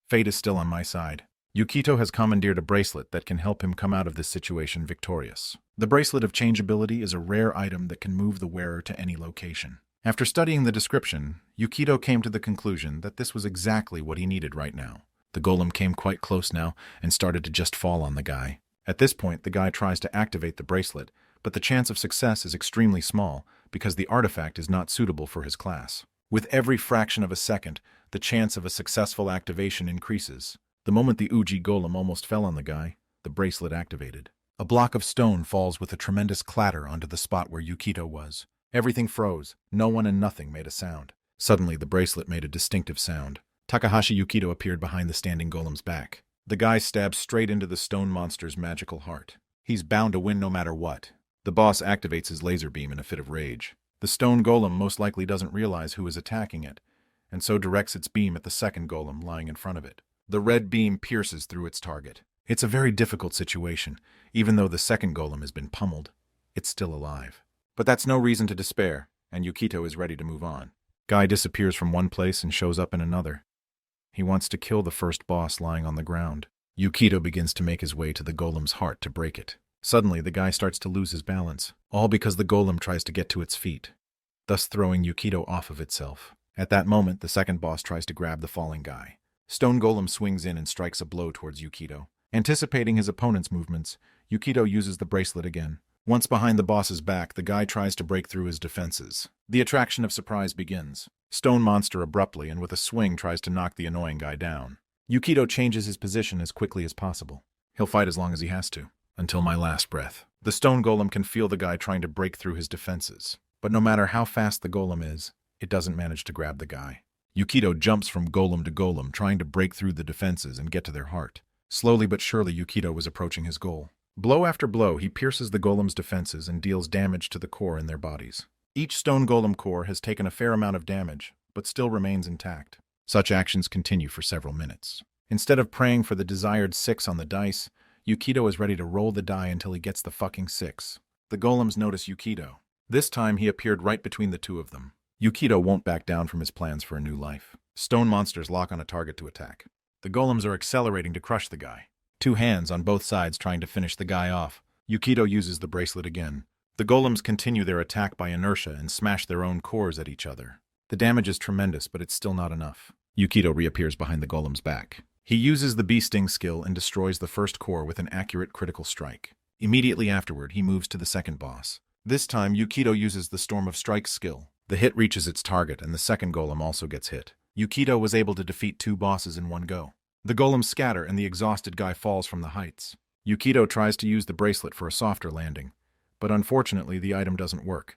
Fate is still on my side." Yukito has commandeered a bracelet that can help him come out of this situation victorious. The bracelet of changeability is a rare item that can move the wearer to any location. After studying the description, Yukito came to the conclusion that this was exactly what he needed right now. The golem came quite close now and started to just fall on the guy. At this point, the guy tries to activate the bracelet, but the chance of success is extremely small because the artifact is not suitable for his class. With every fraction of a second, the chance of a successful activation increases. The moment the Uji golem almost fell on the guy, the bracelet activated. A block of stone falls with a tremendous clatter onto the spot where Yukito was. Everything froze. No one and nothing made a sound. Suddenly, the bracelet made a distinctive sound. Takahashi Yukito appeared behind the standing golem's back. The guy stabbed straight into the stone monster's magical heart. He's bound to win no matter what. The boss activates his laser beam in a fit of rage. The stone golem most likely doesn't realize who is attacking it, and so directs its beam at the second golem lying in front of it. The red beam pierces through its target. It's a very difficult situation. Even though the second golem has been pummeled, it's still alive. But that's no reason to despair, and Yukito is ready to move on. Guy disappears from one place and shows up in another. He wants to kill the first boss lying on the ground. Yukito begins to make his way to the golem's heart to break it. Suddenly, the guy starts to lose his balance, all because the golem tries to get to its feet, thus throwing Yukito off of itself. At that moment, the second boss tries to grab the falling guy. Stone Golem swings in and strikes a blow towards Yukito. Anticipating his opponent's movements, Yukito uses the bracelet again. Once behind the boss's back, the guy tries to break through his defenses. The attraction of surprise begins. Stone Monster abruptly and with a swing tries to knock the annoying guy down. Yukito changes his position as quickly as possible. He'll fight as long as he has to, until my last breath. The Stone Golem can feel the guy trying to break through his defenses. But no matter how fast the golem is, it doesn't manage to grab the guy. Yukito jumps from golem to golem, trying to break through the defenses and get to their heart. Slowly but surely, Yukito was approaching his goal. Blow after blow, he pierces the golem's defenses and deals damage to the core in their bodies. Each stone golem core has taken a fair amount of damage, but still remains intact. Such actions continue for several minutes. Instead of praying for the desired 6 on the dice, Yukito is ready to roll the die until he gets the fucking 6. The golems notice Yukito. This time, he appeared right between the two of them. Yukito won't back down from his plans for a new life. Stone monsters lock on a target to attack. The golems are accelerating to crush the guy. 2 hands on both sides trying to finish the guy off. Yukito uses the bracelet again. The golems continue their attack by inertia and smash their own cores at each other. The damage is tremendous, but it's still not enough. Yukito reappears behind the golem's back. He uses the bee sting skill and destroys the first core with an accurate critical strike. Immediately afterward, he moves to the second boss. This time, Yukito uses the Storm of Strikes skill. The hit reaches its target, and the second golem also gets hit. Yukito was able to defeat 2 bosses in one go. The golems scatter, and the exhausted guy falls from the heights. Yukito tries to use the bracelet for a softer landing, but unfortunately, the item doesn't work.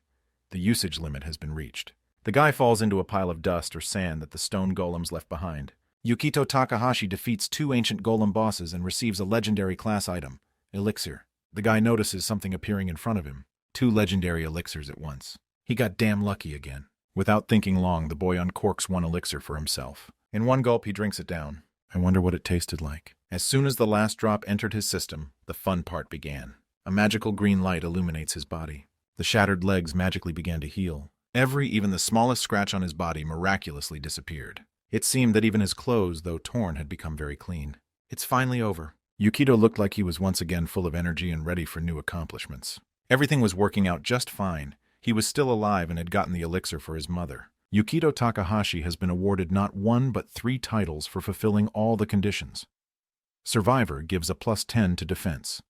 The usage limit has been reached. The guy falls into a pile of dust or sand that the stone golems left behind. Yukito Takahashi defeats 2 ancient golem bosses and receives a legendary class item, Elixir. The guy notices something appearing in front of him. 2 legendary elixirs at once. He got damn lucky again. Without thinking long, the boy uncorks 1 elixir for himself. In one gulp, he drinks it down. I wonder what it tasted like. As soon as the last drop entered his system, the fun part began. A magical green light illuminates his body. The shattered legs magically began to heal. Even the smallest scratch on his body miraculously disappeared. It seemed that even his clothes, though torn, had become very clean. It's finally over. Yukito looked like he was once again full of energy and ready for new accomplishments. Everything was working out just fine. He was still alive and had gotten the elixir for his mother. Yukito Takahashi has been awarded not 1 but 3 titles for fulfilling all the conditions. Survivor gives a +10 to defense.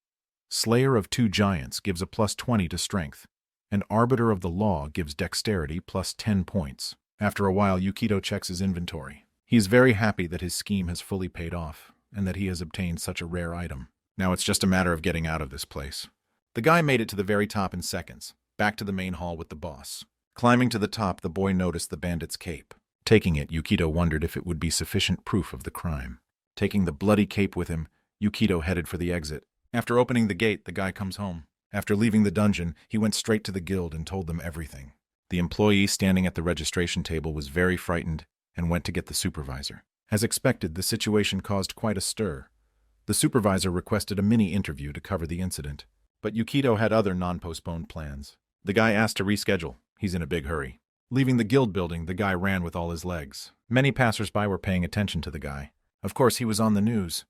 Slayer of 2 giants gives a +20 to strength. And Arbiter of the Law gives dexterity +10 points. After a while, Yukito checks his inventory. He is very happy that his scheme has fully paid off, and that he has obtained such a rare item. Now it's just a matter of getting out of this place. The guy made it to the very top in seconds, back to the main hall with the boss. Climbing to the top, the boy noticed the bandit's cape. Taking it, Yukito wondered if it would be sufficient proof of the crime. Taking the bloody cape with him, Yukito headed for the exit. After opening the gate, the guy comes home. After leaving the dungeon, he went straight to the guild and told them everything. The employee standing at the registration table was very frightened and went to get the supervisor. As expected, the situation caused quite a stir. The supervisor requested a mini-interview to cover the incident, but Yukito had other non-postponed plans. The guy asked to reschedule. He's in a big hurry. Leaving the guild building, the guy ran with all his legs. Many passers-by were paying attention to the guy. Of course, he was on the news.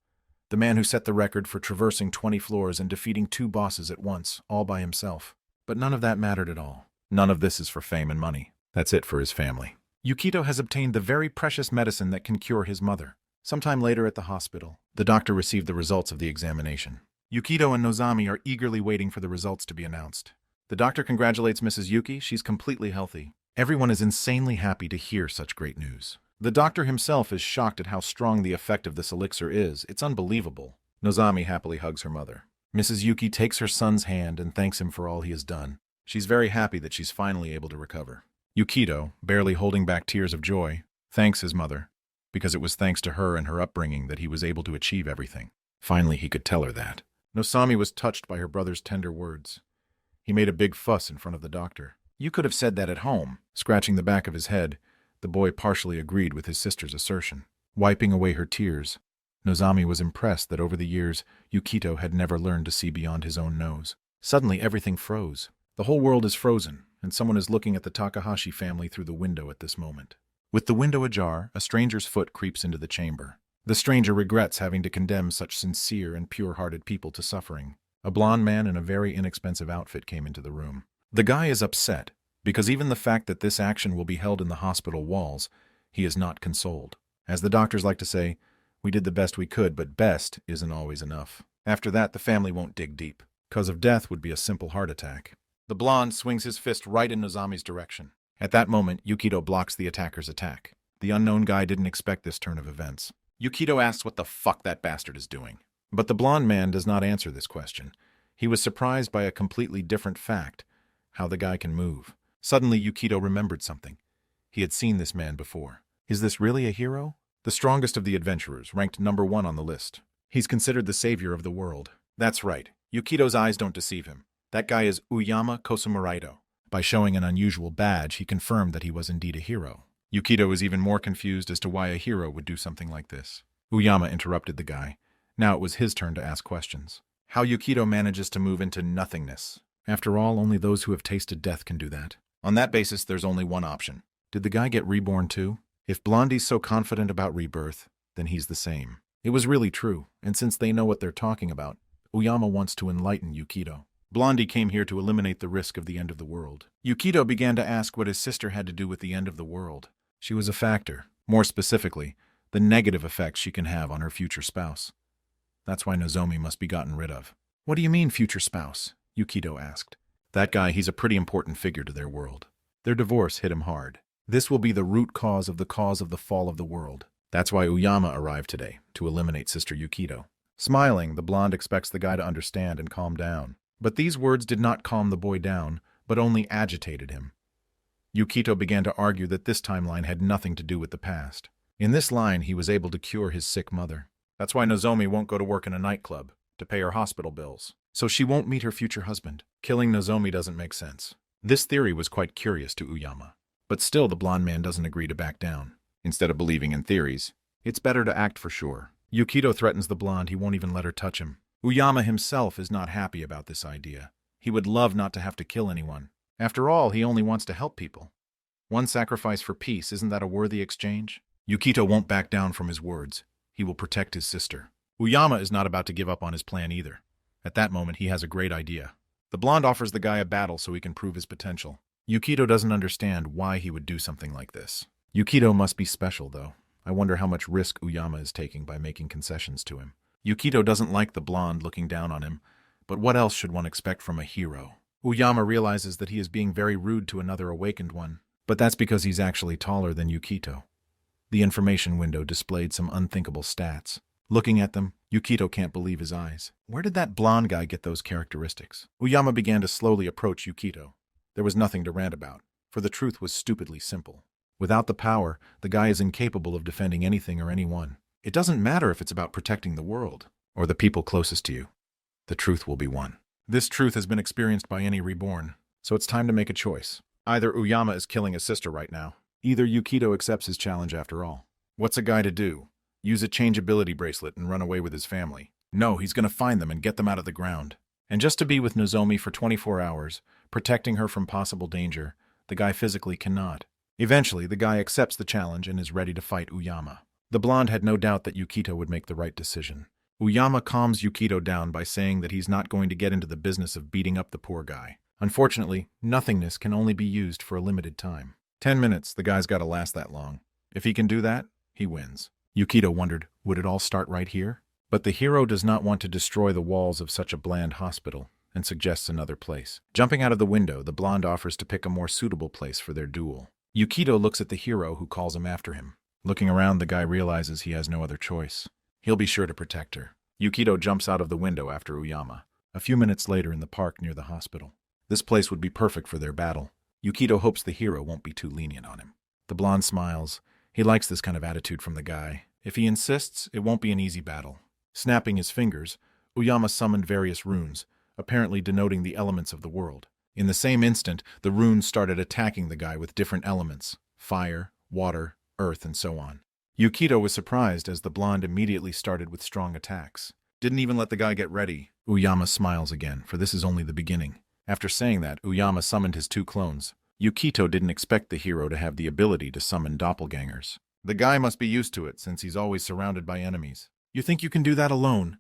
The man who set the record for traversing 20 floors and defeating 2 bosses at once, all by himself. But none of that mattered at all. None of this is for fame and money. That's it for his family. Yukito has obtained the very precious medicine that can cure his mother. Sometime later at the hospital, the doctor received the results of the examination. Yukito and Nozomi are eagerly waiting for the results to be announced. The doctor congratulates Mrs. Yuki. She's completely healthy. Everyone is insanely happy to hear such great news. The doctor himself is shocked at how strong the effect of this elixir is. It's unbelievable. Nozomi happily hugs her mother. Mrs. Yuki takes her son's hand and thanks him for all he has done. She's very happy that she's finally able to recover. Yukito, barely holding back tears of joy, thanks his mother, because it was thanks to her and her upbringing that he was able to achieve everything. Finally, he could tell her that. Nozomi was touched by her brother's tender words. He made a big fuss in front of the doctor. "You could have said that at home." Scratching the back of his head, the boy partially agreed with his sister's assertion. Wiping away her tears, Nozomi was impressed that over the years, Yukito had never learned to see beyond his own nose. Suddenly, everything froze. The whole world is frozen, and someone is looking at the Takahashi family through the window at this moment. With the window ajar, a stranger's foot creeps into the chamber. The stranger regrets having to condemn such sincere and pure-hearted people to suffering. A blond man in a very inexpensive outfit came into the room. The guy is upset, because even the fact that this action will be held in the hospital walls, he is not consoled. As the doctors like to say, we did the best we could, but best isn't always enough. After that, the family won't dig deep. Cause of death would be a simple heart attack. The blonde swings his fist right in Nozomi's direction. At that moment, Yukito blocks the attacker's attack. The unknown guy didn't expect this turn of events. Yukito asks what the fuck that bastard is doing. But the blonde man does not answer this question. He was surprised by a completely different fact, how the guy can move. Suddenly, Yukito remembered something. He had seen this man before. Is this really a hero? The strongest of the adventurers, ranked number 1 on the list. He's considered the savior of the world. That's right. Yukito's eyes don't deceive him. That guy is Uyama Kosumaraido. By showing an unusual badge, he confirmed that he was indeed a hero. Yukito was even more confused as to why a hero would do something like this. Uyama interrupted the guy. Now it was his turn to ask questions. How Yukito manages to move into nothingness. After all, only those who have tasted death can do that. On that basis, there's only one option. Did the guy get reborn too? If Blondie's so confident about rebirth, then he's the same. It was really true, and since they know what they're talking about, Uyama wants to enlighten Yukito. Blondie came here to eliminate the risk of the end of the world. Yukito began to ask what his sister had to do with the end of the world. She was a factor. More specifically, the negative effects she can have on her future spouse. That's why Nozomi must be gotten rid of. What do you mean, future spouse? Yukito asked. That guy, he's a pretty important figure to their world. Their divorce hit him hard. This will be the root cause of the fall of the world. That's why Uyama arrived today, to eliminate Sister Yukito. Smiling, the blonde expects the guy to understand and calm down. But these words did not calm the boy down, but only agitated him. Yukito began to argue that this timeline had nothing to do with the past. In this line, he was able to cure his sick mother. That's why Nozomi won't go to work in a nightclub, to pay her hospital bills. So she won't meet her future husband. Killing Nozomi doesn't make sense. This theory was quite curious to Uyama. But still, the blonde man doesn't agree to back down. Instead of believing in theories, it's better to act for sure. Yukito threatens the blonde he won't even let her touch him. Uyama himself is not happy about this idea. He would love not to have to kill anyone. After all, he only wants to help people. One sacrifice for peace, isn't that a worthy exchange? Yukito won't back down from his words. He will protect his sister. Uyama is not about to give up on his plan either. At that moment, he has a great idea. The blonde offers the guy a battle so he can prove his potential. Yukito doesn't understand why he would do something like this. Yukito must be special, though. I wonder how much risk Uyama is taking by making concessions to him. Yukito doesn't like the blonde looking down on him, but what else should one expect from a hero? Uyama realizes that he is being very rude to another awakened one, but that's because he's actually taller than Yukito. The information window displayed some unthinkable stats. Looking at them, Yukito can't believe his eyes. Where did that blonde guy get those characteristics? Uyama began to slowly approach Yukito. There was nothing to rant about, for the truth was stupidly simple. Without the power, the guy is incapable of defending anything or anyone. It doesn't matter if it's about protecting the world, or the people closest to you. The truth will be won. This truth has been experienced by any reborn, so it's time to make a choice. Either Uyama is killing his sister right now, either Yukito accepts his challenge after all. What's a guy to do? Use a changeability bracelet and run away with his family? No, he's gonna find them and get them out of the ground. And just to be with Nozomi for 24 hours, protecting her from possible danger, the guy physically cannot. Eventually, the guy accepts the challenge and is ready to fight Uyama. The blonde had no doubt that Yukito would make the right decision. Uyama calms Yukito down by saying that he's not going to get into the business of beating up the poor guy. Unfortunately, nothingness can only be used for a limited time. 10 minutes, the guy's gotta last that long. If he can do that, he wins. Yukito wondered, would it all start right here? But the hero does not want to destroy the walls of such a bland hospital, and suggests another place. Jumping out of the window, the blonde offers to pick a more suitable place for their duel. Yukito looks at the hero, who calls him after him. Looking around, the guy realizes he has no other choice. He'll be sure to protect her. Yukito jumps out of the window after Uyama. A few minutes later in the park near the hospital. This place would be perfect for their battle. Yukito hopes the hero won't be too lenient on him. The blonde smiles. He likes this kind of attitude from the guy. If he insists, it won't be an easy battle. Snapping his fingers, Uyama summoned various runes, apparently denoting the elements of the world. In the same instant, the runes started attacking the guy with different elements: fire, water, earth, and so on. Yukito was surprised as the blonde immediately started with strong attacks. Didn't even let the guy get ready. Uyama smiles again, for this is only the beginning. After saying that, Uyama summoned his two clones. Yukito didn't expect the hero to have the ability to summon doppelgangers. The guy must be used to it, since he's always surrounded by enemies. You think you can do that alone?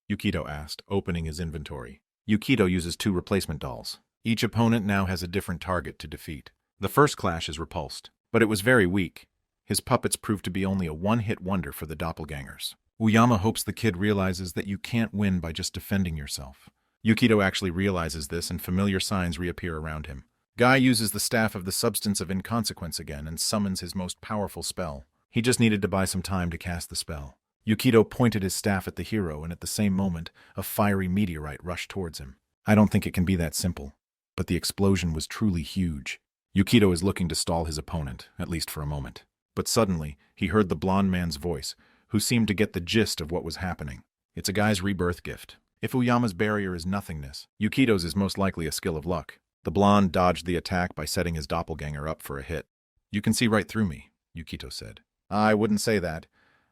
Yukito asked, opening his inventory. Yukito uses 2 replacement dolls. Each opponent now has a different target to defeat. The first clash is repulsed, but it was very weak. His puppets proved to be only a one-hit wonder for the doppelgangers. Uyama hopes the kid realizes that you can't win by just defending yourself. Yukito actually realizes this, and familiar signs reappear around him. Guy uses the staff of the substance of inconsequence again and summons his most powerful spell. He just needed to buy some time to cast the spell. Yukito pointed his staff at the hero, and at the same moment, a fiery meteorite rushed towards him. I don't think it can be that simple. But the explosion was truly huge. Yukito is looking to stall his opponent, at least for a moment. But suddenly, he heard the blonde man's voice, who seemed to get the gist of what was happening. It's a guy's rebirth gift. If Uyama's barrier is nothingness, Yukito's is most likely a skill of luck. The blonde dodged the attack by setting his doppelganger up for a hit. You can see right through me, Yukito said. I wouldn't say that.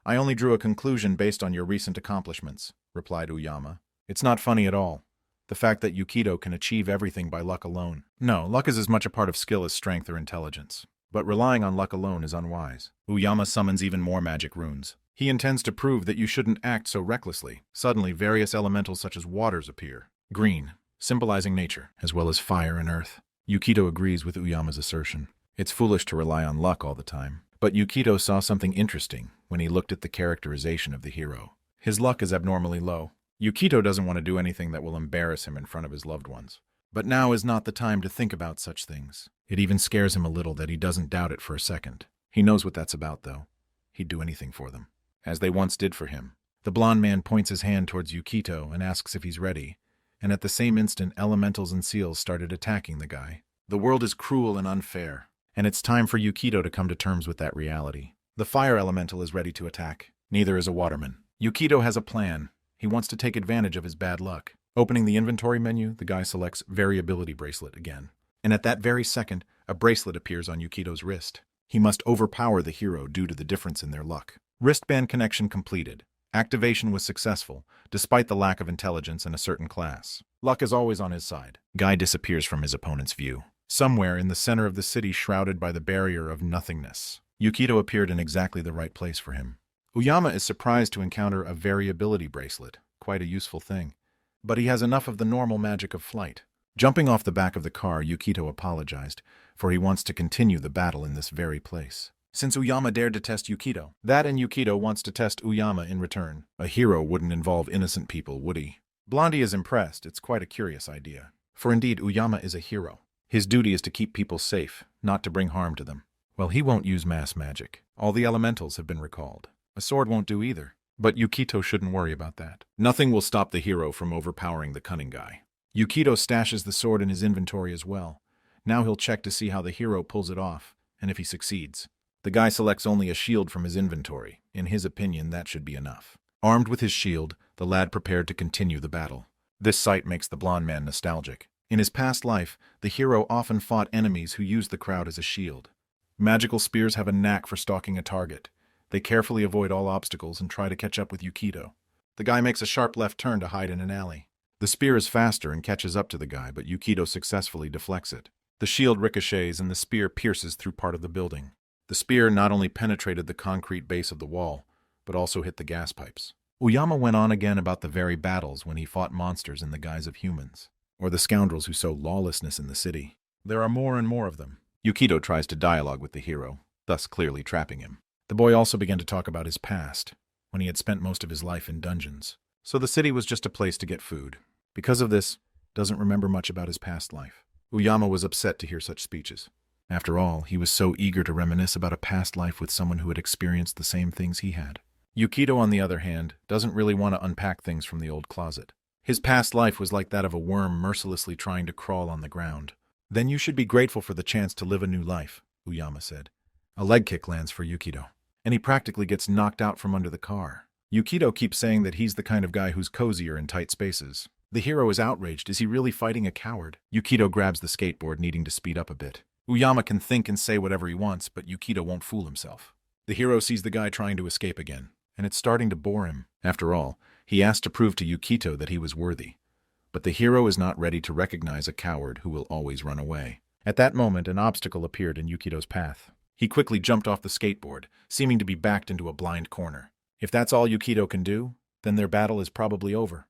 I only drew a conclusion based on your recent accomplishments, replied Uyama. It's not funny at all. The fact that Yukito can achieve everything by luck alone. No, luck is as much a part of skill as strength or intelligence. But relying on luck alone is unwise. Uyama summons even more magic runes. He intends to prove that you shouldn't act so recklessly. Suddenly, various elementals such as waters appear. Green, symbolizing nature, as well as fire and earth. Yukito agrees with Uyama's assertion. It's foolish to rely on luck all the time. But Yukito saw something interesting when he looked at the characterization of the hero. His luck is abnormally low. Yukito doesn't want to do anything that will embarrass him in front of his loved ones. But now is not the time to think about such things. It even scares him a little that he doesn't doubt it for a second. He knows what that's about, though. He'd do anything for them, as they once did for him. The blonde man points his hand towards Yukito and asks if he's ready, and at the same instant elementals and seals started attacking the guy. The world is cruel and unfair, and it's time for Yukito to come to terms with that reality. The fire elemental is ready to attack. Neither is a waterman. Yukito has a plan. He wants to take advantage of his bad luck. Opening the inventory menu, the guy selects Variability Bracelet again. And at that very second, a bracelet appears on Yukito's wrist. He must overpower the hero due to the difference in their luck. Wristband connection completed. Activation was successful, despite the lack of intelligence in a certain class. Luck is always on his side. Guy disappears from his opponent's view. Somewhere in the center of the city, shrouded by the barrier of nothingness, Yukito appeared in exactly the right place for him. Uyama is surprised to encounter a variability bracelet, quite a useful thing. But he has enough of the normal magic of flight. Jumping off the back of the car, Yukito apologized, for he wants to continue the battle in this very place. Since Uyama dared to test Yukito, that and Yukito wants to test Uyama in return. A hero wouldn't involve innocent people, would he? Blondie is impressed. It's quite a curious idea. For indeed, Uyama is a hero. His duty is to keep people safe, not to bring harm to them. Well, he won't use mass magic. All the elementals have been recalled. A sword won't do either. But Yukito shouldn't worry about that. Nothing will stop the hero from overpowering the cunning guy. Yukito stashes the sword in his inventory as well. Now he'll check to see how the hero pulls it off, and if he succeeds. The guy selects only a shield from his inventory. In his opinion, that should be enough. Armed with his shield, the lad prepared to continue the battle. This sight makes the blonde man nostalgic. In his past life, the hero often fought enemies who used the crowd as a shield. Magical spears have a knack for stalking a target. They carefully avoid all obstacles and try to catch up with Yukito. The guy makes a sharp left turn to hide in an alley. The spear is faster and catches up to the guy, but Yukito successfully deflects it. The shield ricochets and the spear pierces through part of the building. The spear not only penetrated the concrete base of the wall, but also hit the gas pipes. Uyama went on again about the very battles when he fought monsters in the guise of humans, or the scoundrels who sow lawlessness in the city. There are more and more of them. Yukito tries to dialogue with the hero, thus clearly trapping him. The boy also began to talk about his past, when he had spent most of his life in dungeons. So the city was just a place to get food. Because of this, doesn't remember much about his past life. Uyama was upset to hear such speeches. After all, he was so eager to reminisce about a past life with someone who had experienced the same things he had. Yukito, on the other hand, doesn't really want to unpack things from the old closet. His past life was like that of a worm mercilessly trying to crawl on the ground. Then you should be grateful for the chance to live a new life, Uyama said. A leg kick lands for Yukito, and he practically gets knocked out from under the car. Yukito keeps saying that he's the kind of guy who's cozier in tight spaces. The hero is outraged. Is he really fighting a coward? Yukito grabs the skateboard, needing to speed up a bit. Uyama can think and say whatever he wants, but Yukito won't fool himself. The hero sees the guy trying to escape again, and it's starting to bore him. After all, he asked to prove to Yukito that he was worthy. But the hero is not ready to recognize a coward who will always run away. At that moment, an obstacle appeared in Yukito's path. He quickly jumped off the skateboard, seeming to be backed into a blind corner. If that's all Yukito can do, then their battle is probably over.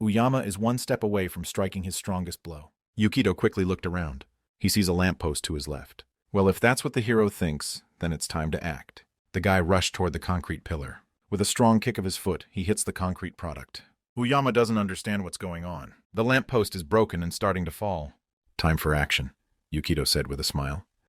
Uyama is one step away from striking his strongest blow. Yukito quickly looked around. He sees a lamppost to his left. Well, if that's what the hero thinks, then it's time to act. The guy rushed toward the concrete pillar. With a strong kick of his foot, he hits the concrete product. Uyama doesn't understand what's going on. The lamppost is broken and starting to fall. Time for action, Yukito said with a smile.